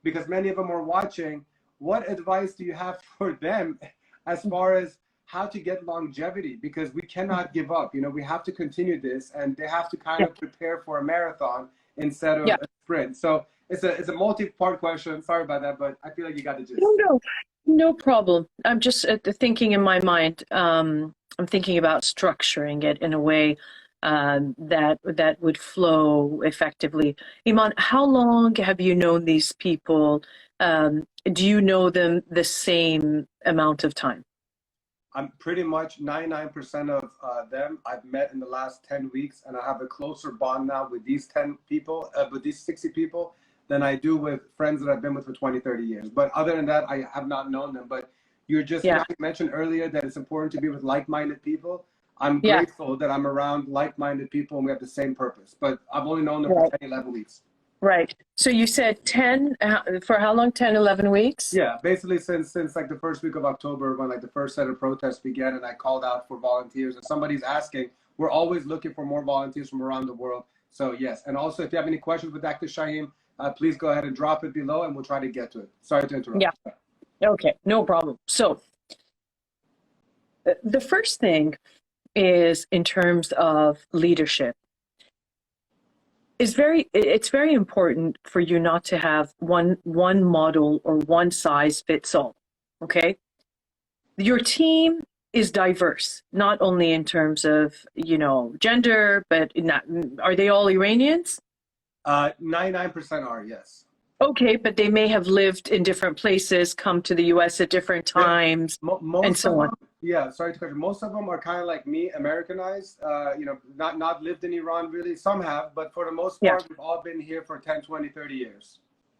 because many of them are watching, what advice do you have for them as far as how to get longevity? Because we cannot give up. We have to continue this, and they have to kind of prepare for a marathon instead of a sprint. So it's a multi-part question. Sorry about that, but I feel like you got the gist. No problem. I'm just thinking in my mind. I'm thinking about structuring it in a way that would flow effectively. Iman, how long have you known these people? Do you know them the same amount of time? I'm pretty much 99% of them I've met in the last 10 weeks, and I have a closer bond now with these 10 people, with these 60 people, than I do with friends that I've been with for 20, 30 years. But other than that, I have not known them. But you mentioned earlier that it's important to be with like-minded people. I'm grateful that I'm around like-minded people and we have the same purpose. But I've only known them for 10, 11 weeks. Right. So you said 10, for how long? 10, 11 weeks? Yeah, basically since like the first week of October, when like the first set of protests began, and I called out for volunteers, and somebody's asking, we're always looking for more volunteers from around the world. So yes, and also if you have any questions with Dr. Shaheem, please go ahead and drop it below and we'll try to get to it. Sorry to interrupt. Yeah. Okay, no problem. So the first thing is, in terms of leadership, it's very important for you not to have one model or one size fits all. Okay, your team is diverse, not only in terms of gender, but are they all Iranians? 99% are, yes. Okay, but they may have lived in different places, come to the U.S. at different times, and so on. Yeah, sorry to cut you. Most of them are kind of like me, Americanized, not lived in Iran really. Some have, but for the most part, we've all been here for 10, 20, 30 years.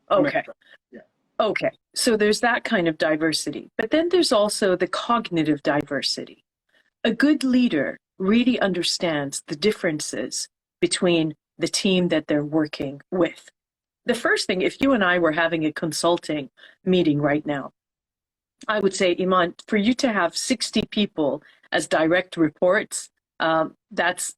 Okay. Yeah. Okay, so there's that kind of diversity. But then there's also the cognitive diversity. A good leader really understands the differences between the team that they're working with. The first thing, if you and I were having a consulting meeting right now, I would say, Iman, for you to have 60 people as direct reports, that's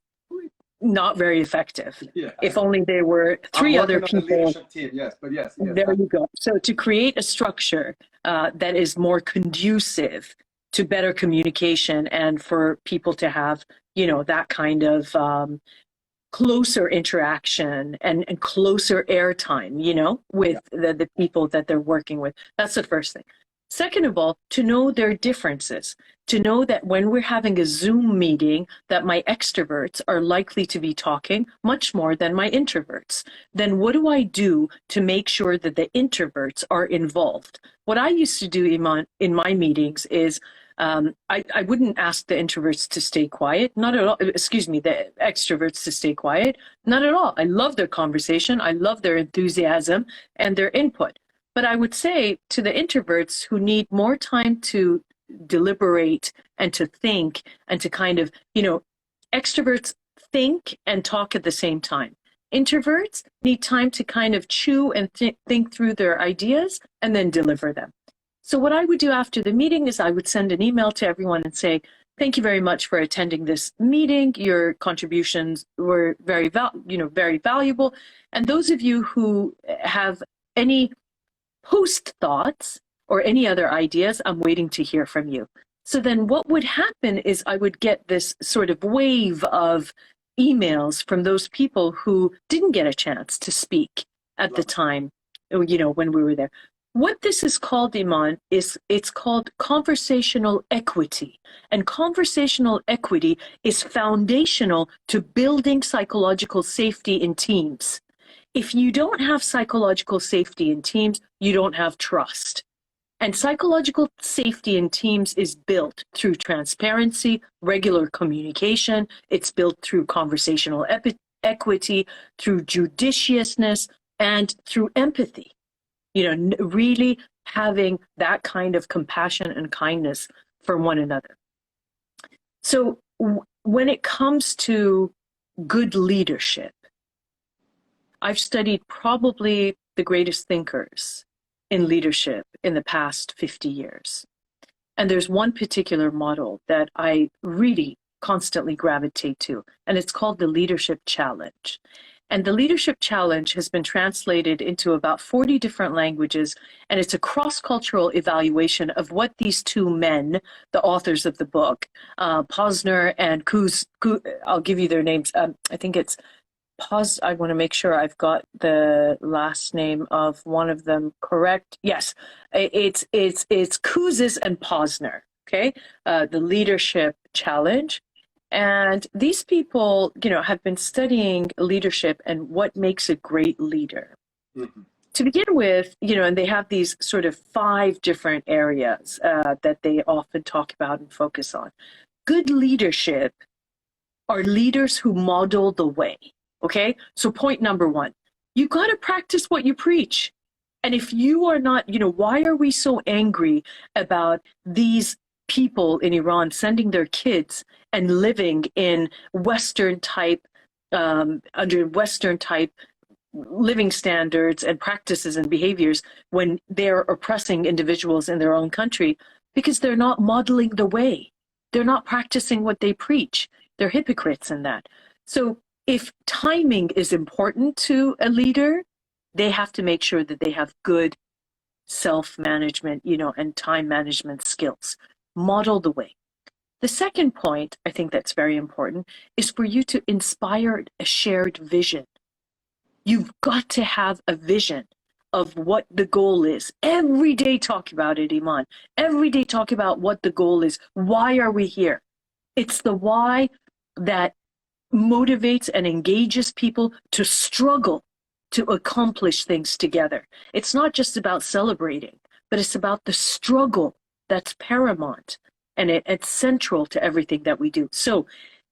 not very effective. Yeah. If only there were three other people. The leadership team, yes, but yes. There you go. So to create a structure that is more conducive to better communication, and for people to have, that kind of closer interaction and closer airtime, with the people that they're working with. That's the first thing. Second of all, to know their differences, to know that when we're having a Zoom meeting, that my extroverts are likely to be talking much more than my introverts. Then what do I do to make sure that the introverts are involved? What I used to do, Iman, in my meetings is I wouldn't ask the introverts to stay quiet, not at all. Excuse me, the extroverts to stay quiet, not at all. I love their conversation. I love their enthusiasm and their input. But I would say to the introverts who need more time to deliberate and to think and to kind of, extroverts think and talk at the same time. Introverts need time to kind of chew and think through their ideas and then deliver them. So what I would do after the meeting is I would send an email to everyone and say, thank you very much for attending this meeting. Your contributions were very valuable. And those of you who have any post thoughts or any other ideas, I'm waiting to hear from you. So then what would happen is I would get this sort of wave of emails from those people who didn't get a chance to speak at the time, when we were there. What this is called, Iman, it's called conversational equity. And conversational equity is foundational to building psychological safety in teams. If you don't have psychological safety in teams, you don't have trust. And psychological safety in teams is built through transparency, regular communication. It's built through conversational equity, through judiciousness, and through empathy. Really having that kind of compassion and kindness for one another. So when it comes to good leadership, I've studied probably the greatest thinkers in leadership in the past 50 years. And there's one particular model that I really constantly gravitate to, and it's called the Leadership Challenge. And the Leadership Challenge has been translated into about 40 different languages, and it's a cross-cultural evaluation of what these two men, the authors of the book, Posner and Kuz, I'll give you their names. I think it's I want to make sure I've got the last name of one of them correct. Yes, it's Kuzis and Posner. Okay, the Leadership Challenge, and these people, have been studying leadership and what makes a great leader. Mm-hmm. To begin with, and they have these sort of 5 different areas that they often talk about and focus on. Good leadership are leaders who model the way. Okay, so point number 1, you got to practice what you preach. And if you are not, why are we so angry about these people in Iran sending their kids and living in Western type, under Western type living standards and practices and behaviors when they're oppressing individuals in their own country? Because they're not modeling the way. They're not practicing what they preach. They're hypocrites in that. So if timing is important to a leader, they have to make sure that they have good self-management, and time management skills. Model the way. The second point, I think that's very important, is for you to inspire a shared vision. You've got to have a vision of what the goal is. Every day talk about it, Iman. Every day talk about what the goal is. Why are we here? It's the why that motivates and engages people to struggle to accomplish things together. It's not just about celebrating, but it's about the struggle that's paramount, and it's central to everything that we do. So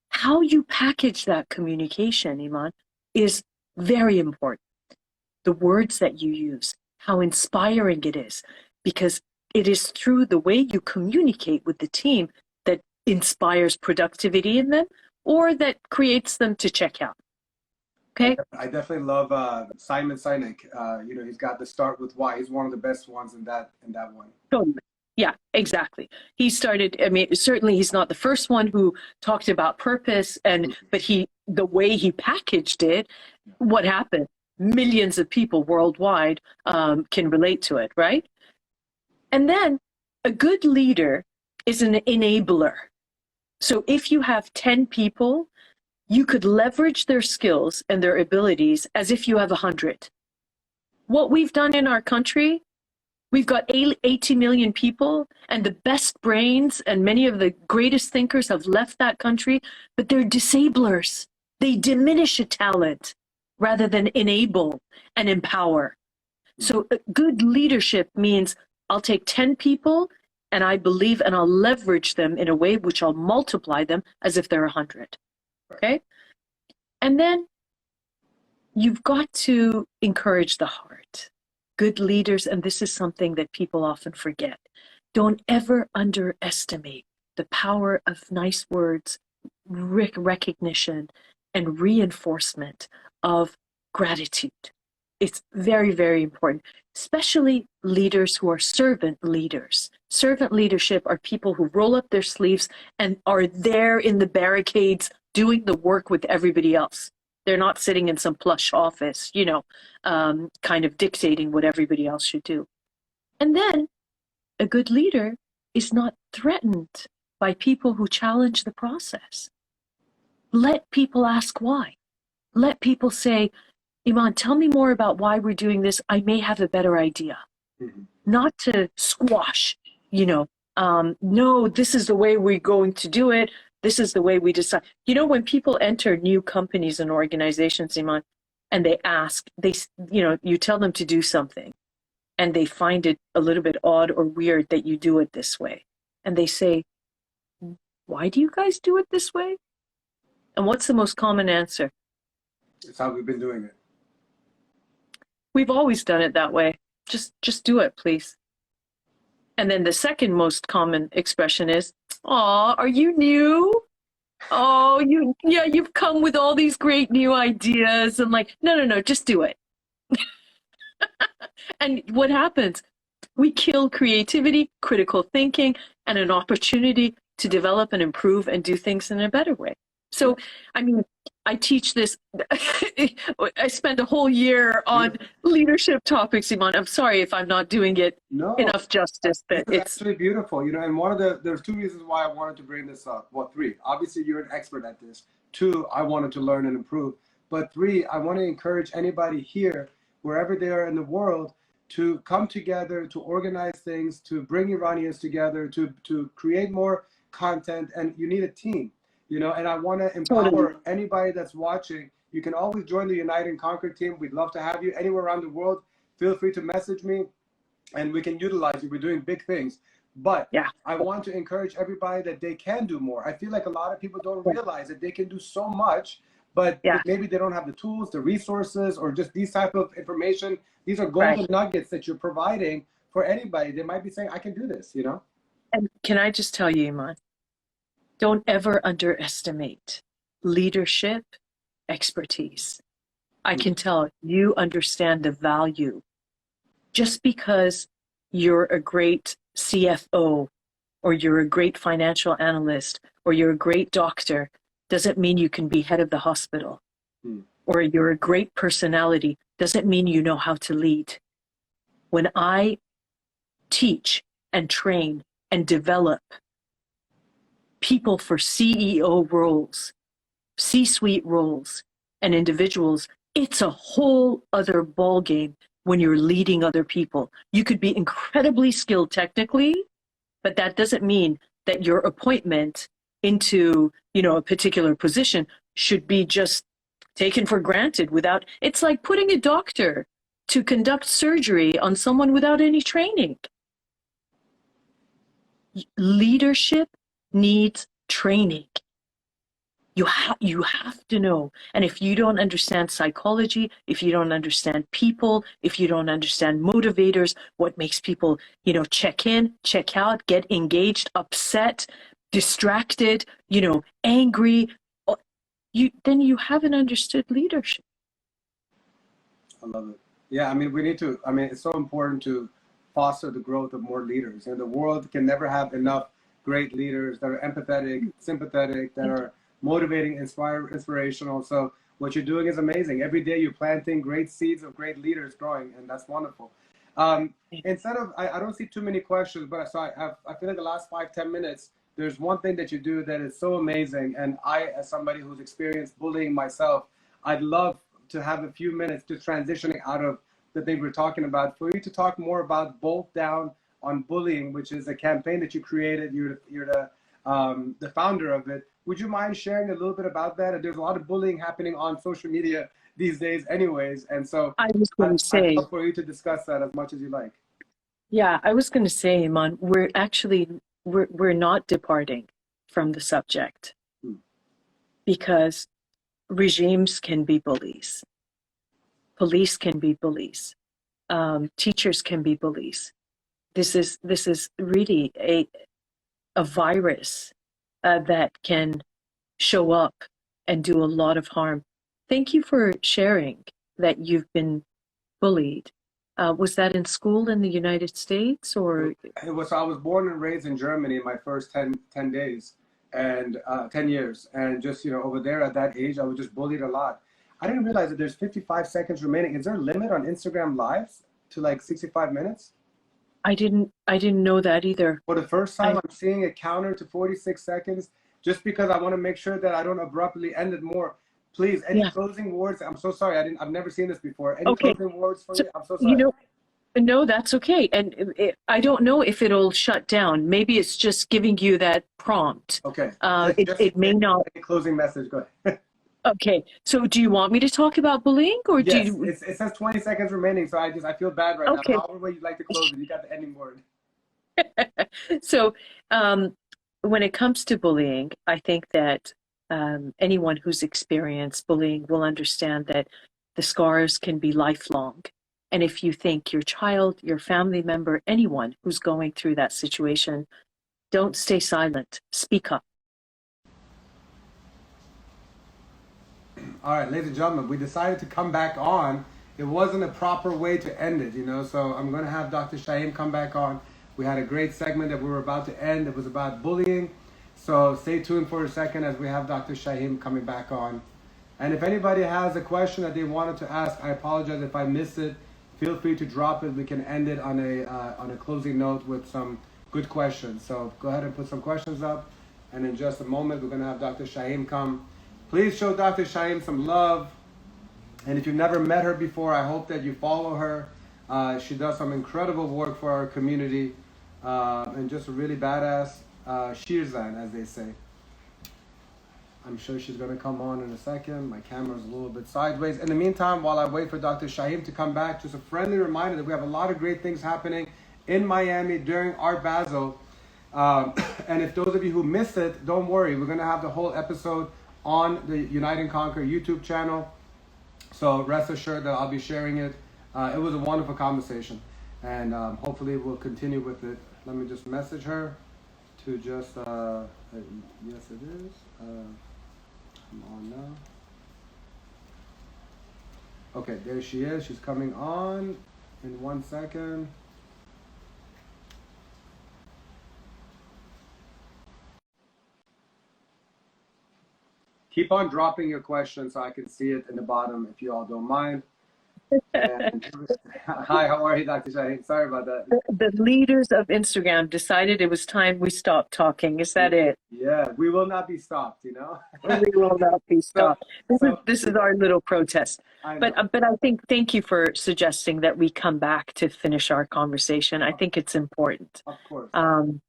how you package that communication, Iman, is very important. The words that you use, how inspiring it is, because it is through the way you communicate with the team that inspires productivity in them, or that creates them to check out. Okay? I definitely love Simon Sinek. He's got the start with why. He's one of the best ones in that one. Totally. Yeah, exactly. He started, certainly he's not the first one who talked about purpose, but the way he packaged it, what happened? Millions of people worldwide can relate to it, right? And then a good leader is an enabler. So if you have 10 people, you could leverage their skills and their abilities as if you have 100. What we've done in our country, we've got 80 million people, and the best brains and many of the greatest thinkers have left that country, but they're disablers. They diminish a talent rather than enable and empower. So good leadership means I'll take 10 people and I believe, and I'll leverage them in a way which I'll multiply them as if they're 100. Okay? And then you've got to encourage the heart. Good leaders, and this is something that people often forget, don't ever underestimate the power of nice words, recognition, and reinforcement of gratitude. It's very, very important, especially leaders who are servant leaders. Servant leadership are people who roll up their sleeves and are there in the barricades doing the work with everybody else. They're not sitting in some plush office, kind of dictating what everybody else should do. And then a good leader is not threatened by people who challenge the process. Let people ask why. Let people say, Iman, tell me more about why we're doing this. I may have a better idea. Mm-hmm. Not to squash, no, this is the way we're going to do it. This is the way we decide. When people enter new companies and organizations, Iman, and they ask, you tell them to do something. and they find it a little bit odd or weird that you do it this way. And they say, why do you guys do it this way? And what's the most common answer? It's how we've been doing it. We've always done it that way. Just do it, please. And then the second most common expression is, "Aw, are you new? Oh, you've come with all these great new ideas." I'm like, no, just do it. And what happens? We kill creativity, critical thinking, and an opportunity to develop and improve and do things in a better way. So, I mean, I teach this. I spend a whole year on leadership topics, Iman. I'm sorry if I'm not doing it enough justice. But it's actually beautiful, you know. And there's two reasons why I wanted to bring this up. Well, three. Obviously, you're an expert at this. Two, I wanted to learn and improve. But three, I want to encourage anybody here, wherever they are in the world, to come together, to organize things, to bring Iranians together, to create more content. And you need a team. You know, and I want to empower anybody that's watching. You can always join the Unite and Conquer team. We'd love to have you anywhere around the world. Feel free to message me and we can utilize you. We're doing big things. But I want to encourage everybody that they can do more. I feel like a lot of people don't realize that they can do so much, but maybe they don't have the tools, the resources, or just these type of information. These are golden nuggets that you're providing for anybody. They might be saying, I can do this, you know? And can I just tell you, Iman? Don't ever underestimate leadership expertise. I can tell you understand the value. Just because you're a great CFO or you're a great financial analyst or you're a great doctor doesn't mean you can be head of the hospital. Or you're a great personality doesn't mean you know how to lead. When I teach and train and develop people for CEO roles, C-suite roles, and individuals, it's a whole other ballgame when you're leading other people. You could be incredibly skilled technically, but that doesn't mean that your appointment into, you know, a particular position should be just taken for granted without, it's like putting a doctor to conduct surgery on someone without any training. Leadership needs training. You have to know. And if you don't understand psychology, if you don't understand people, if you don't understand motivators, what makes people, you know, check in, check out, get engaged, upset, distracted, you know, angry, then you haven't understood leadership. I love it. Yeah, I mean, it's so important to foster the growth of more leaders. And the world can never have enough great leaders that are empathetic, sympathetic, that are motivating, inspirational. So what you're doing is amazing. Every day you're planting great seeds of great leaders growing, and that's wonderful. I don't see too many questions, but I feel like the last 5-10 minutes, there's one thing that you do that is so amazing. And I, as somebody who's experienced bullying myself, I'd love to have a few minutes to transitioning out of the thing we're talking about, for you to talk more about Bolt Down on Bullying, which is a campaign that you created. You're the founder of it. Would you mind sharing a little bit about that? There's a lot of bullying happening on social media these days anyways. And so I was going to say, I'd love for you to discuss that as much as you like. Yeah, I was going to say, Iman, we're not departing from the subject because regimes can be bullies. Police can be bullies. Teachers can be bullies. This is really a virus that can show up and do a lot of harm. Thank you for sharing that you've been bullied. Was that in school in the United States, or? I was born and raised in Germany my first 10 days and 10 years. And just, you know, over there at that age, I was just bullied a lot. I didn't realize that there's 55 seconds remaining. Is there a limit on Instagram Lives to like 65 minutes? I didn't know that either. For the first time, I'm seeing a counter to 46 seconds just because I want to make sure that I don't abruptly end it more. Please, any closing words? I'm so sorry. I've never seen this before. Any closing words for you? I'm so sorry. You know, no, that's okay. And I don't know if it'll shut down. Maybe it's just giving you that prompt. Okay. It may not. Any closing message? Go ahead. Okay, so do you want me to talk about bullying or do Yes, you? it says 20 seconds remaining, so I feel bad right now. Okay, However way you'd like to close it, you got the ending word. so um, when it comes to bullying, I think that anyone who's experienced bullying will understand that the scars can be lifelong. And if you think your child, your family member, anyone who's going through that situation, don't stay silent, speak up. All right, ladies and gentlemen, we decided to come back on. It wasn't a proper way to end it, so I'm going to have Dr. Shaheem come back on. We had a great segment that we were about to end. It was about bullying. So stay tuned for a second as we have Dr. Shaheem coming back on. And if anybody has a question that they wanted to ask, I apologize if I missed it. Feel free to drop it. We can end it on a closing note with some good questions. So go ahead and put some questions up. And in just a moment, we're going to have Dr. Shaheem come. Please show Dr. Shaheem some love. And if you've never met her before, I hope that you follow her. She does some incredible work for our community. And just a really badass Shirzan, as they say. I'm sure she's going to come on in a second. My camera's a little bit sideways. In the meantime, while I wait for Dr. Shaheem to come back, just a friendly reminder that we have a lot of great things happening in Miami during Art Basel. And if those of you who missed it, don't worry. We're going to have the whole episode on the Unite and Conquer YouTube channel. So rest assured that I'll be sharing it. It was a wonderful conversation. And hopefully we'll continue with it. Let me just message her to just, yes it is. Come on now. Okay, there she is. She's coming on in 1 second. Keep on dropping your questions so I can see it in the bottom if you all don't mind. And, hi, how are you, Dr. Shaheem? Sorry about that. The leaders of Instagram decided it was time we stopped talking. Is that it? Yeah, we will not be stopped, We will not be So, stopped. This is our little protest. I know. But I think thank you for suggesting that we come back to finish our conversation. I think it's important. Of course. Um,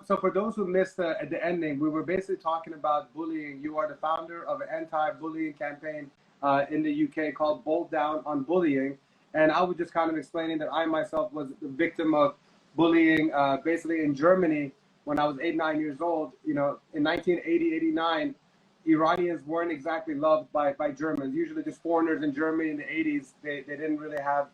So for those who missed at the ending, we were basically talking about bullying. You are the founder of an anti-bullying campaign in the UK called Bold Down on Bullying. And I was just kind of explaining that I myself was the victim of bullying basically in Germany when I was 8, 9 years old. In 1980, 89, Iranians weren't exactly loved by Germans. Usually just foreigners in Germany in the 80s, they didn't really have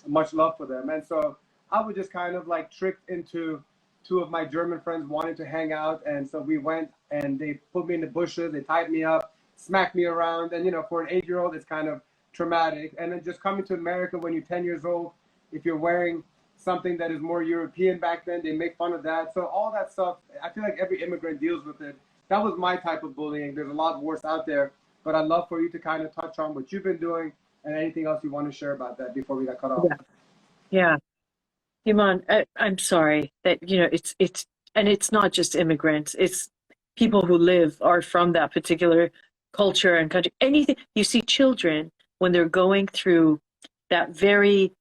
much love for them. And so I was just kind of like tricked into two of my German friends wanted to hang out, and so we went and they put me in the bushes, they tied me up, smacked me around, and for an 8-year-old it's kind of traumatic. And then just coming to America when you're 10 years old, if you're wearing something that is more European back then, they make fun of that. So all that stuff, I feel like every immigrant deals with it. That was my type of bullying. There's a lot worse out there, but I'd love for you to kind of touch on what you've been doing and anything else you want to share about that before we got cut off. yeah. Iman, I'm sorry that, and it's not just immigrants, it's people who are from that particular culture and country. Anything, you see children when they're going through that very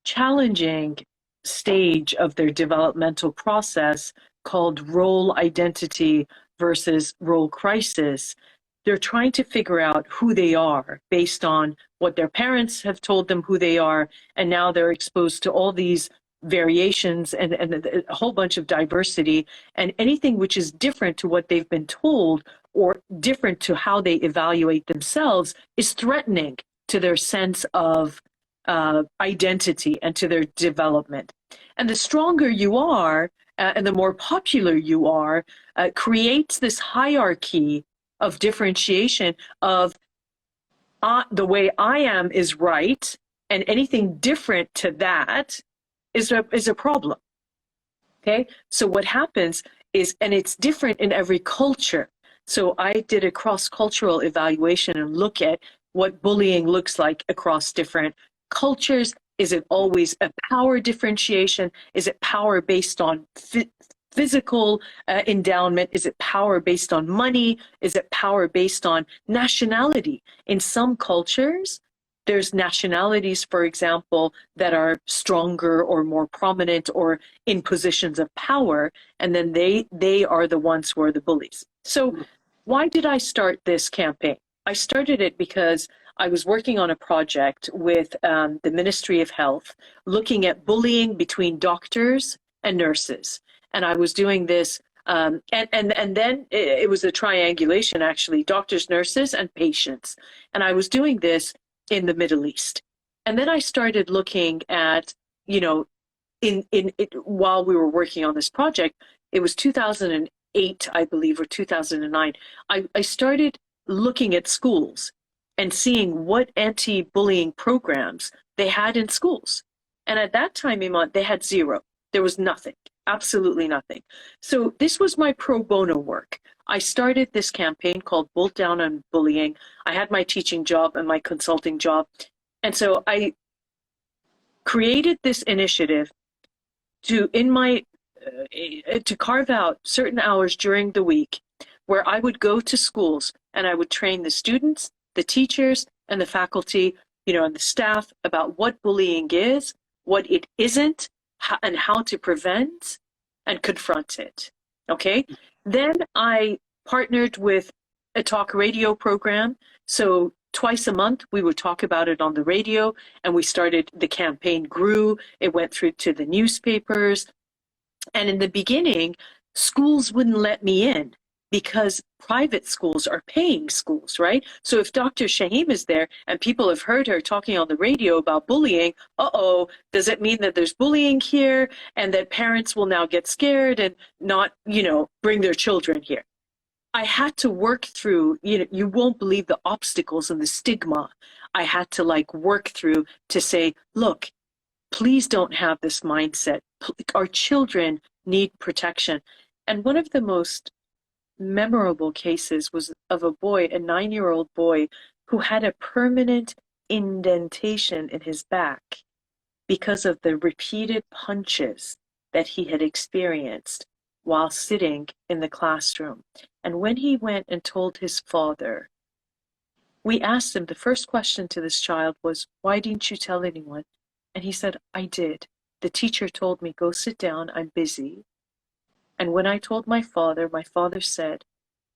challenging stage of their developmental process called role identity versus role crisis. They're trying to figure out who they are based on what their parents have told them who they are, and now they're exposed to all these variations and a whole bunch of diversity, and anything which is different to what they've been told or different to how they evaluate themselves is threatening to their sense of identity and to their development. And the stronger you are and the more popular you are, creates this hierarchy of differentiation of the way I am is right, and anything different to that is a problem. Okay, so what happens is, and it's different in every culture. So I did a cross-cultural evaluation and look at what bullying looks like across different cultures. Is it always a power differentiation? Is it power based on physical endowment? Is it power based on money? Is it power based on nationality? In some cultures, there's nationalities, for example, that are stronger or more prominent or in positions of power, and then they are the ones who are the bullies. So why did I start this campaign? I started it because I was working on a project with the Ministry of Health looking at bullying between doctors and nurses. And I was doing this, and then it was a triangulation, actually, doctors, nurses, and patients. And I was doing this in the Middle East. And then I started looking at, you know, while we were working on this project, it was 2008, I believe, or 2009. I started looking at schools and seeing what anti-bullying programs they had in schools. And at that time, Iman, they had zero. There was nothing, absolutely nothing. So this was my pro bono work. I started this campaign called Bolt Down on Bullying. I had my teaching job and my consulting job. And so I created this initiative to carve out certain hours during the week where I would go to schools and I would train the students, the teachers, and the faculty, and the staff about what bullying is, what it isn't, and how to prevent and confront it. Okay? Then I partnered with a talk radio program. So twice a month, we would talk about it on the radio, and the campaign grew. It went through to the newspapers. And in the beginning, schools wouldn't let me in because private schools are paying schools, right? So if Dr. Shaheem is there and people have heard her talking on the radio about bullying, does it mean that there's bullying here and that parents will now get scared and not, bring their children here? I had to work through, you won't believe the obstacles and the stigma I had to work through to say, look, please don't have this mindset. Our children need protection. And one of the most memorable cases was of a boy, a 9-year-old boy, who had a permanent indentation in his back because of the repeated punches that he had experienced while sitting in the classroom. And when he went and told his father, we asked him, the first question to this child was, why didn't you tell anyone? And he said, I did. The teacher told me, go sit down, I'm busy. And when I told my father said,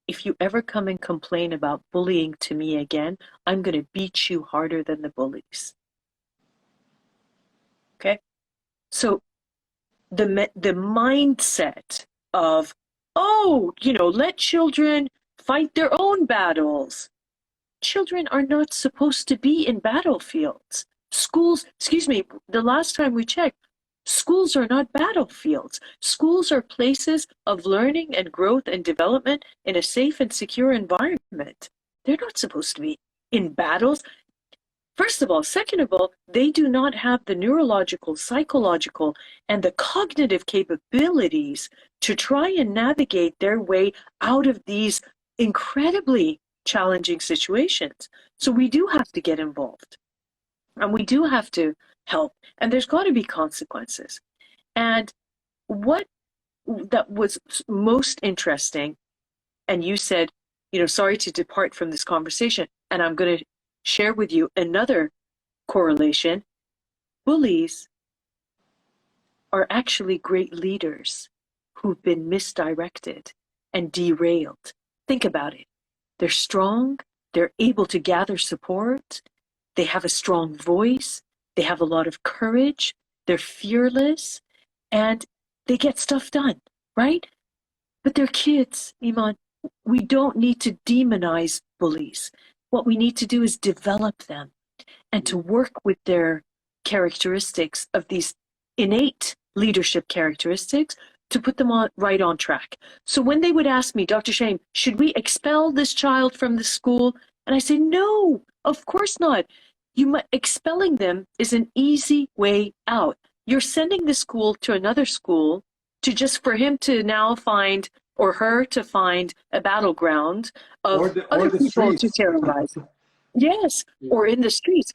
if you ever come and complain about bullying to me again, I'm going to beat you harder than the bullies. Okay? So the mindset of, let children fight their own battles. Children are not supposed to be in battlefields. Schools, the last time we checked, schools are not battlefields. Schools are places of learning and growth and development in a safe and secure environment. They're not supposed to be in battles. First of all. Second of all, they do not have the neurological, psychological, and the cognitive capabilities to try and navigate their way out of these incredibly challenging situations. So we do have to get involved. And we do have to help. And there's got to be consequences. And what that was most interesting, and you said, sorry to depart from this conversation, and I'm going to share with you another correlation. Bullies are actually great leaders who've been misdirected and derailed. Think about it. They're strong. They're able to gather support. They have a strong voice. They have a lot of courage. They're fearless. And they get stuff done, right? But they're kids, Iman. We don't need to demonize bullies. What we need to do is develop them and to work with their characteristics of these innate leadership characteristics to put them right on track. So when they would ask me, Dr. Shaheem, should we expel this child from the school? And I say, no, of course not. Expelling them is an easy way out. You're sending the school to another school for him to now find, or her to find, a battleground of other people to terrorize. Yes, or in the streets.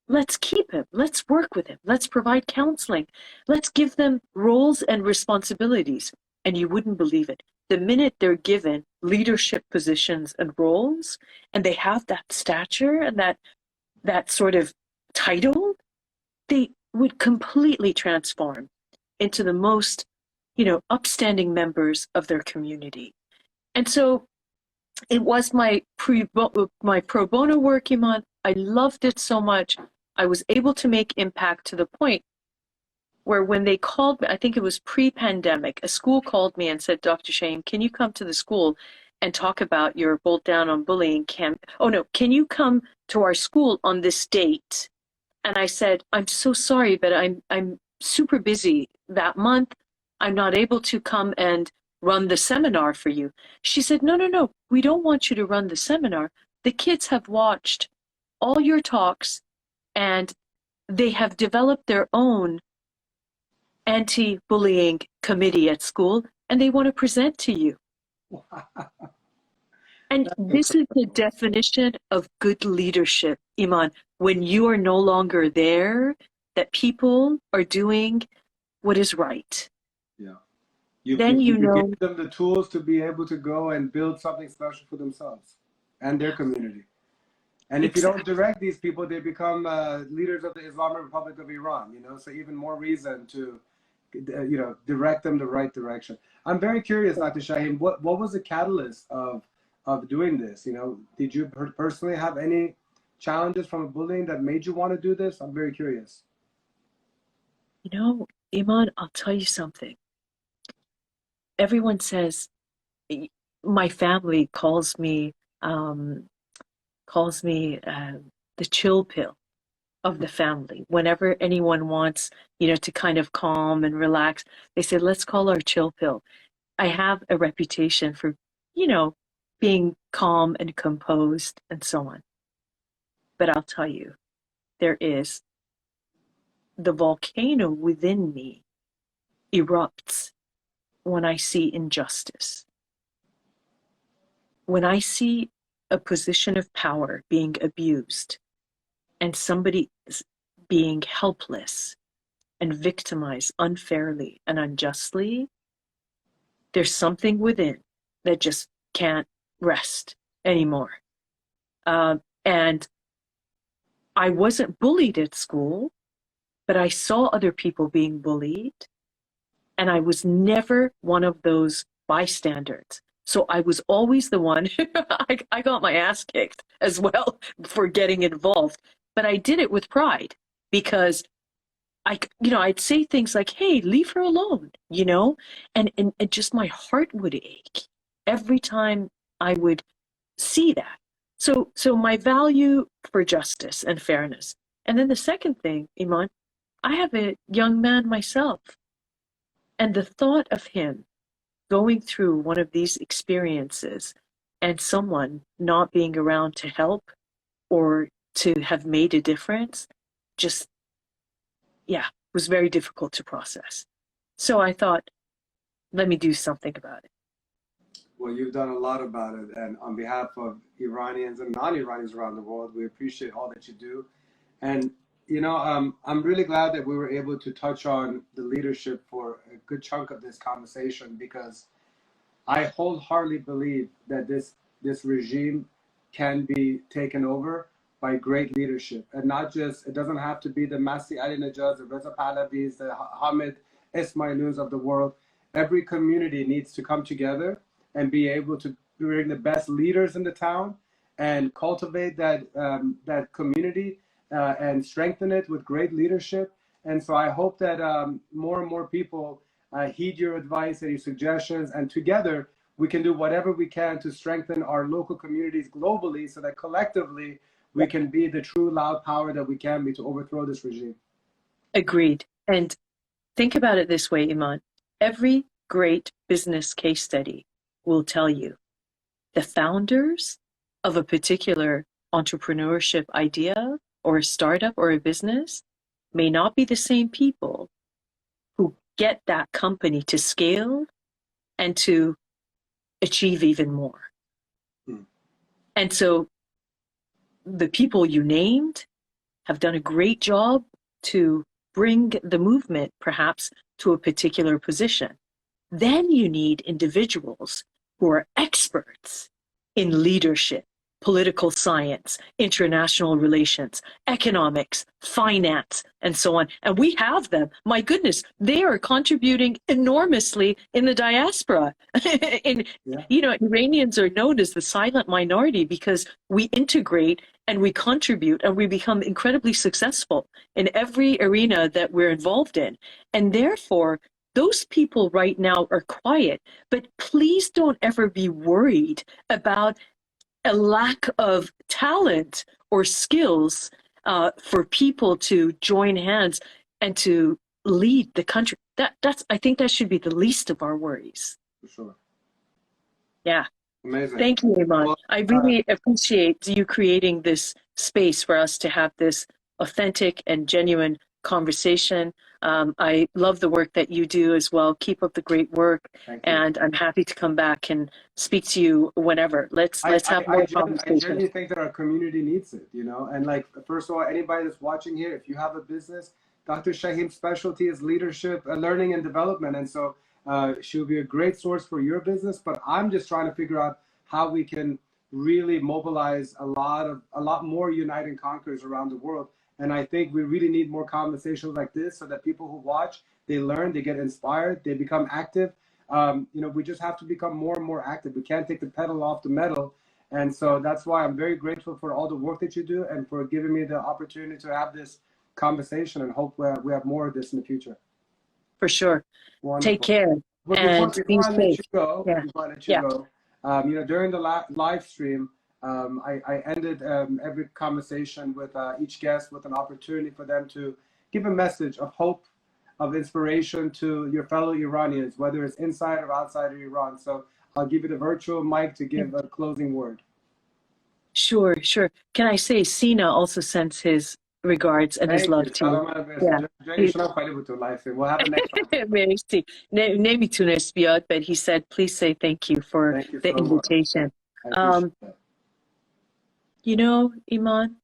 Let's keep him. Let's work with him. Let's provide counseling. Let's give them roles and responsibilities. And you wouldn't believe it. The minute they're given leadership positions and roles, and they have that stature and that sort of title, they would completely transform into the most, upstanding members of their community. And so it was my pro bono work, Iman. I loved it so much. I was able to make impact to the point where when they called me, I think it was pre-pandemic, a school called me and said, Dr. Shaheem, can you come to the school and talk about your Bolt Down on Bullying camp? Oh no, can you come to our school on this date? And I said, I'm so sorry, but I'm super busy that month. I'm not able to come and run the seminar for you. She said, no, no, no, we don't want you to run the seminar. The kids have watched all your talks and they have developed their own anti-bullying committee at school and they want to present to you. And this is the definition of good leadership, Iman. When you are no longer there, that people are doing what is right. Yeah. Then you know. give them the tools to be able to go and build something special for themselves and their community. And if you don't direct these people, they become leaders of the Islamic Republic of Iran, you know, so even more reason to, you know, direct them the right direction. I'm very curious, Dr. Shaheem, what was the catalyst of doing this? You know, did you personally have any challenges from bullying that made you want to do this? I'm very curious. You know, Iman, I'll tell you something. Everyone says, my family calls me the chill pill of the family. Whenever anyone wants, you know, to kind of calm and relax, they say, let's call our chill pill. I have a reputation for, you know, being calm and composed and so on. But I'll tell you, there is the volcano within me erupts when I see injustice. When I see a position of power being abused and somebody being helpless and victimized unfairly and unjustly, there's something within that just can't rest anymore. And I wasn't bullied at school, but I saw other people being bullied, and I was never one of those bystanders. So I was always the one, I got my ass kicked as well for getting involved, but I did it with pride because I'd say things like, hey, leave her alone, you know, and just my heart would ache every time I would see that. So my value for justice and fairness. And then the second thing, Iman, I have a young man myself, and the thought of him going through one of these experiences and someone not being around to help or to have made a difference just, yeah, was very difficult to process. So I thought, let me do something about it. Well, you've done a lot about it, and on behalf of Iranians and non-Iranians around the world, we appreciate all that you do. And you know, I'm really glad that we were able to touch on the leadership for a good chunk of this conversation, because I wholeheartedly believe that this regime can be taken over by great leadership, and not just, it doesn't have to be the Masih Ali-Najjads, the Reza Pahlavis, the Hamid Ismailuns of the world. Every community needs to come together and be able to bring the best leaders in the town and cultivate that community and strengthen it with great leadership. And so I hope that more and more people heed your advice and your suggestions, and together we can do whatever we can to strengthen our local communities globally, so that collectively we can be the true loud power that we can be to overthrow this regime. Agreed. And think about it this way, Iman. Every great business case study will tell you the founders of a particular entrepreneurship idea or a startup or a business may not be the same people who get that company to scale and to achieve even more. And so the people you named have done a great job to bring the movement perhaps to a particular position. Then you need individuals who are experts in leadership, political science, international relations, economics, finance, and so on. And we have them. My goodness, they are contributing enormously in the diaspora. Iranians are known as the silent minority because we integrate and we contribute and we become incredibly successful in every arena that we're involved in. And therefore, those people right now are quiet, but please don't ever be worried about a lack of talent or skills for people to join hands and to lead the country. I think that should be the least of our worries. For sure. Yeah. Amazing. Thank you, Iman. Well, I really appreciate you creating this space for us to have this authentic and genuine conversation. I love the work that you do as well. Keep up the great work. And I'm happy to come back and speak to you whenever. Let's have more conversations. I genuinely think that our community needs it, and like, first of all, anybody that's watching here, if you have a business, Dr. Shaheem's specialty is leadership, learning and development. And so she'll be a great source for your business, but I'm just trying to figure out how we can really mobilize a lot more Unite and Conquerors around the world. And I think we really need more conversations like this so that people who watch, they learn, they get inspired, they become active. We just have to become more and more active. We can't take the pedal off the metal. And so that's why I'm very grateful for all the work that you do and for giving me the opportunity to have this conversation, and hope we have more of this in the future. For sure. Wonderful. Take care. But and before I let you go, during the live stream, I ended every conversation with each guest with an opportunity for them to give a message of hope, of inspiration to your fellow Iranians, whether it's inside or outside of Iran. So I'll give you the virtual mic to give a closing word. Sure. Can I say Sina also sends his regards and his love to you. We'll have a next one. Merci. نمیتونست بیاد, but he said, please say thank you for the invitation. Iman,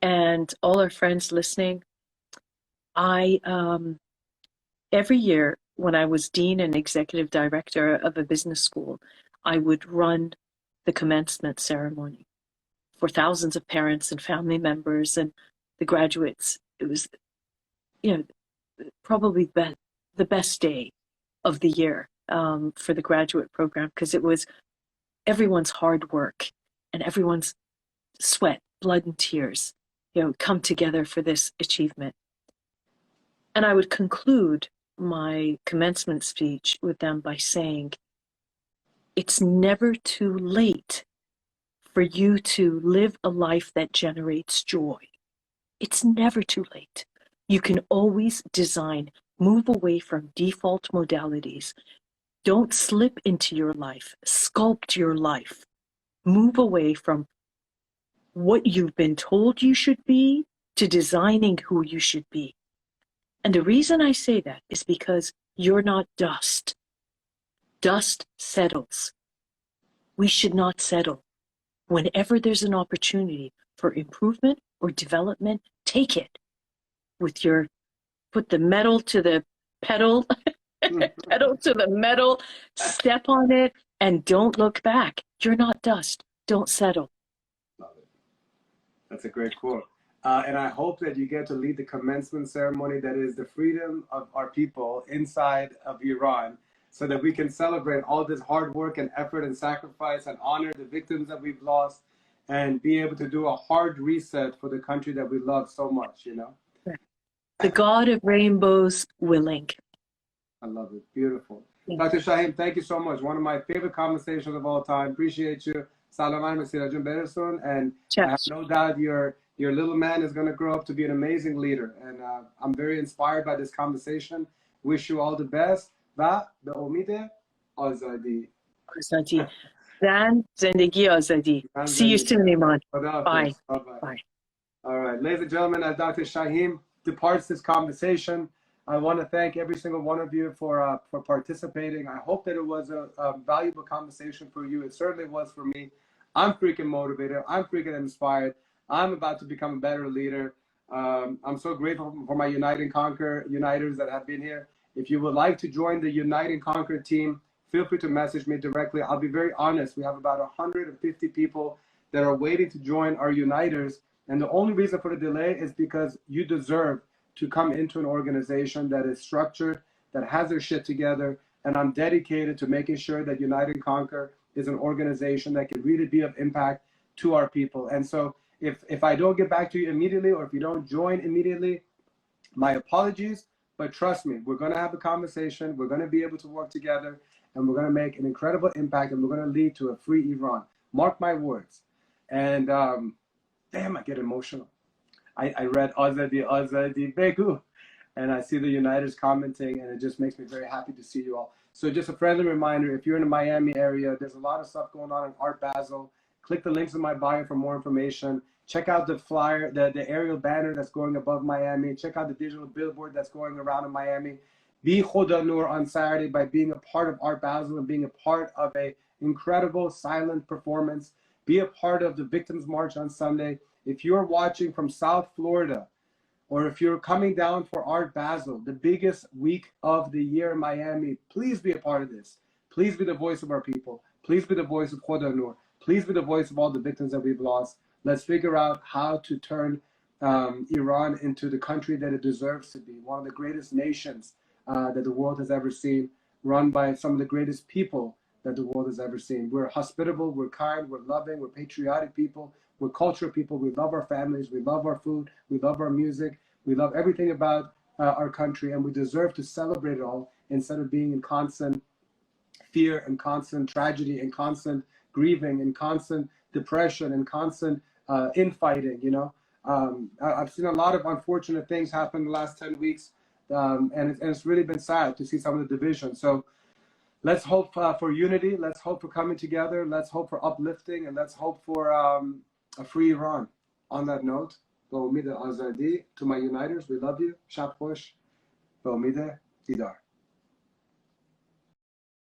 and all our friends listening, every year when I was dean and executive director of a business school, I would run the commencement ceremony for thousands of parents and family members and the graduates. It was, probably the best day of the year for the graduate program, because it was everyone's hard work and everyone's sweat, blood, and tears, come together for this achievement. And I would conclude my commencement speech with them by saying, it's never too late for you to live a life that generates joy. It's never too late. You can always design, move away from default modalities. Don't slip into your life, sculpt your life. Move away from what you've been told you should be to designing who you should be. And the reason I say that is because you're not dust. Dust settles. We should not settle. Whenever there's an opportunity for improvement or development, take it. Put the metal to the pedal, pedal to the metal, step on it, and don't look back. You're not dust. Don't settle. Love it. That's a great quote. And I hope that you get to lead the commencement ceremony that is the freedom of our people inside of Iran, so that we can celebrate all this hard work and effort and sacrifice and honor the victims that we've lost and be able to do a hard reset for the country that we love so much, The God of rainbows willing. I love it. Beautiful. Dr. Shaheem, thank you so much. One of my favorite conversations of all time. Appreciate you. Salaman Masirajun Beresun. And I have no doubt your little man is going to grow up to be an amazing leader. And I'm very inspired by this conversation. Wish you all the best. و به امید آزادی. آزادی. زن زندگی آزادی. See you soon, Iman. Bye. Bye. All right, ladies and gentlemen, as Dr. Shaheem departs this conversation, I want to thank every single one of you for participating. I hope that it was a valuable conversation for you. It certainly was for me. I'm freaking motivated. I'm freaking inspired. I'm about to become a better leader. I'm so grateful for my Unite and Conquer Uniters that have been here. If you would like to join the Unite and Conquer team, feel free to message me directly. I'll be very honest. We have about 150 people that are waiting to join our uniters. And the only reason for the delay is because you deserve to come into an organization that is structured, that has their shit together. And I'm dedicated to making sure that Unite and Conquer is an organization that can really be of impact to our people. And so if I don't get back to you immediately, or if you don't join immediately, my apologies, but trust me, we're going to have a conversation. We're going to be able to work together, and we're going to make an incredible impact, and we're going to lead to a free Iran. Mark my words. And damn, I get emotional. I read Azadi, Azadi, Begu, and I see the Uniters commenting, and it just makes me very happy to see you all. So just a friendly reminder, if you're in the Miami area, there's a lot of stuff going on in Art Basel. Click the links in my bio for more information. Check out the flyer, the aerial banner that's going above Miami. Check out the digital billboard that's going around in Miami. Be Khoda Noor on Saturday by being a part of Art Basel and being a part of an incredible silent performance. Be a part of the Victims March on Sunday. If you're watching from South Florida, or if you're coming down for Art Basel, the biggest week of the year in Miami, please be a part of this. Please be the voice of our people. Please be the voice of Khoda Noor. Please be the voice of all the victims that we've lost. Let's figure out how to turn Iran into the country that it deserves to be, one of the greatest nations that the world has ever seen, run by some of the greatest people that the world has ever seen. We're hospitable, we're kind, we're loving, we're patriotic people, we're cultural people, we love our families, we love our food, we love our music, we love everything about our country, and we deserve to celebrate it all instead of being in constant fear and constant tragedy and constant grieving and constant depression and constant infighting, you know. I've seen a lot of unfortunate things happen in the last 10 weeks, and it's really been sad to see some of the division. So let's hope for unity. Let's hope for coming together. Let's hope for uplifting, and let's hope for a free Iran. On that note, to my uniters, we love you. Shab Khosh. Didar.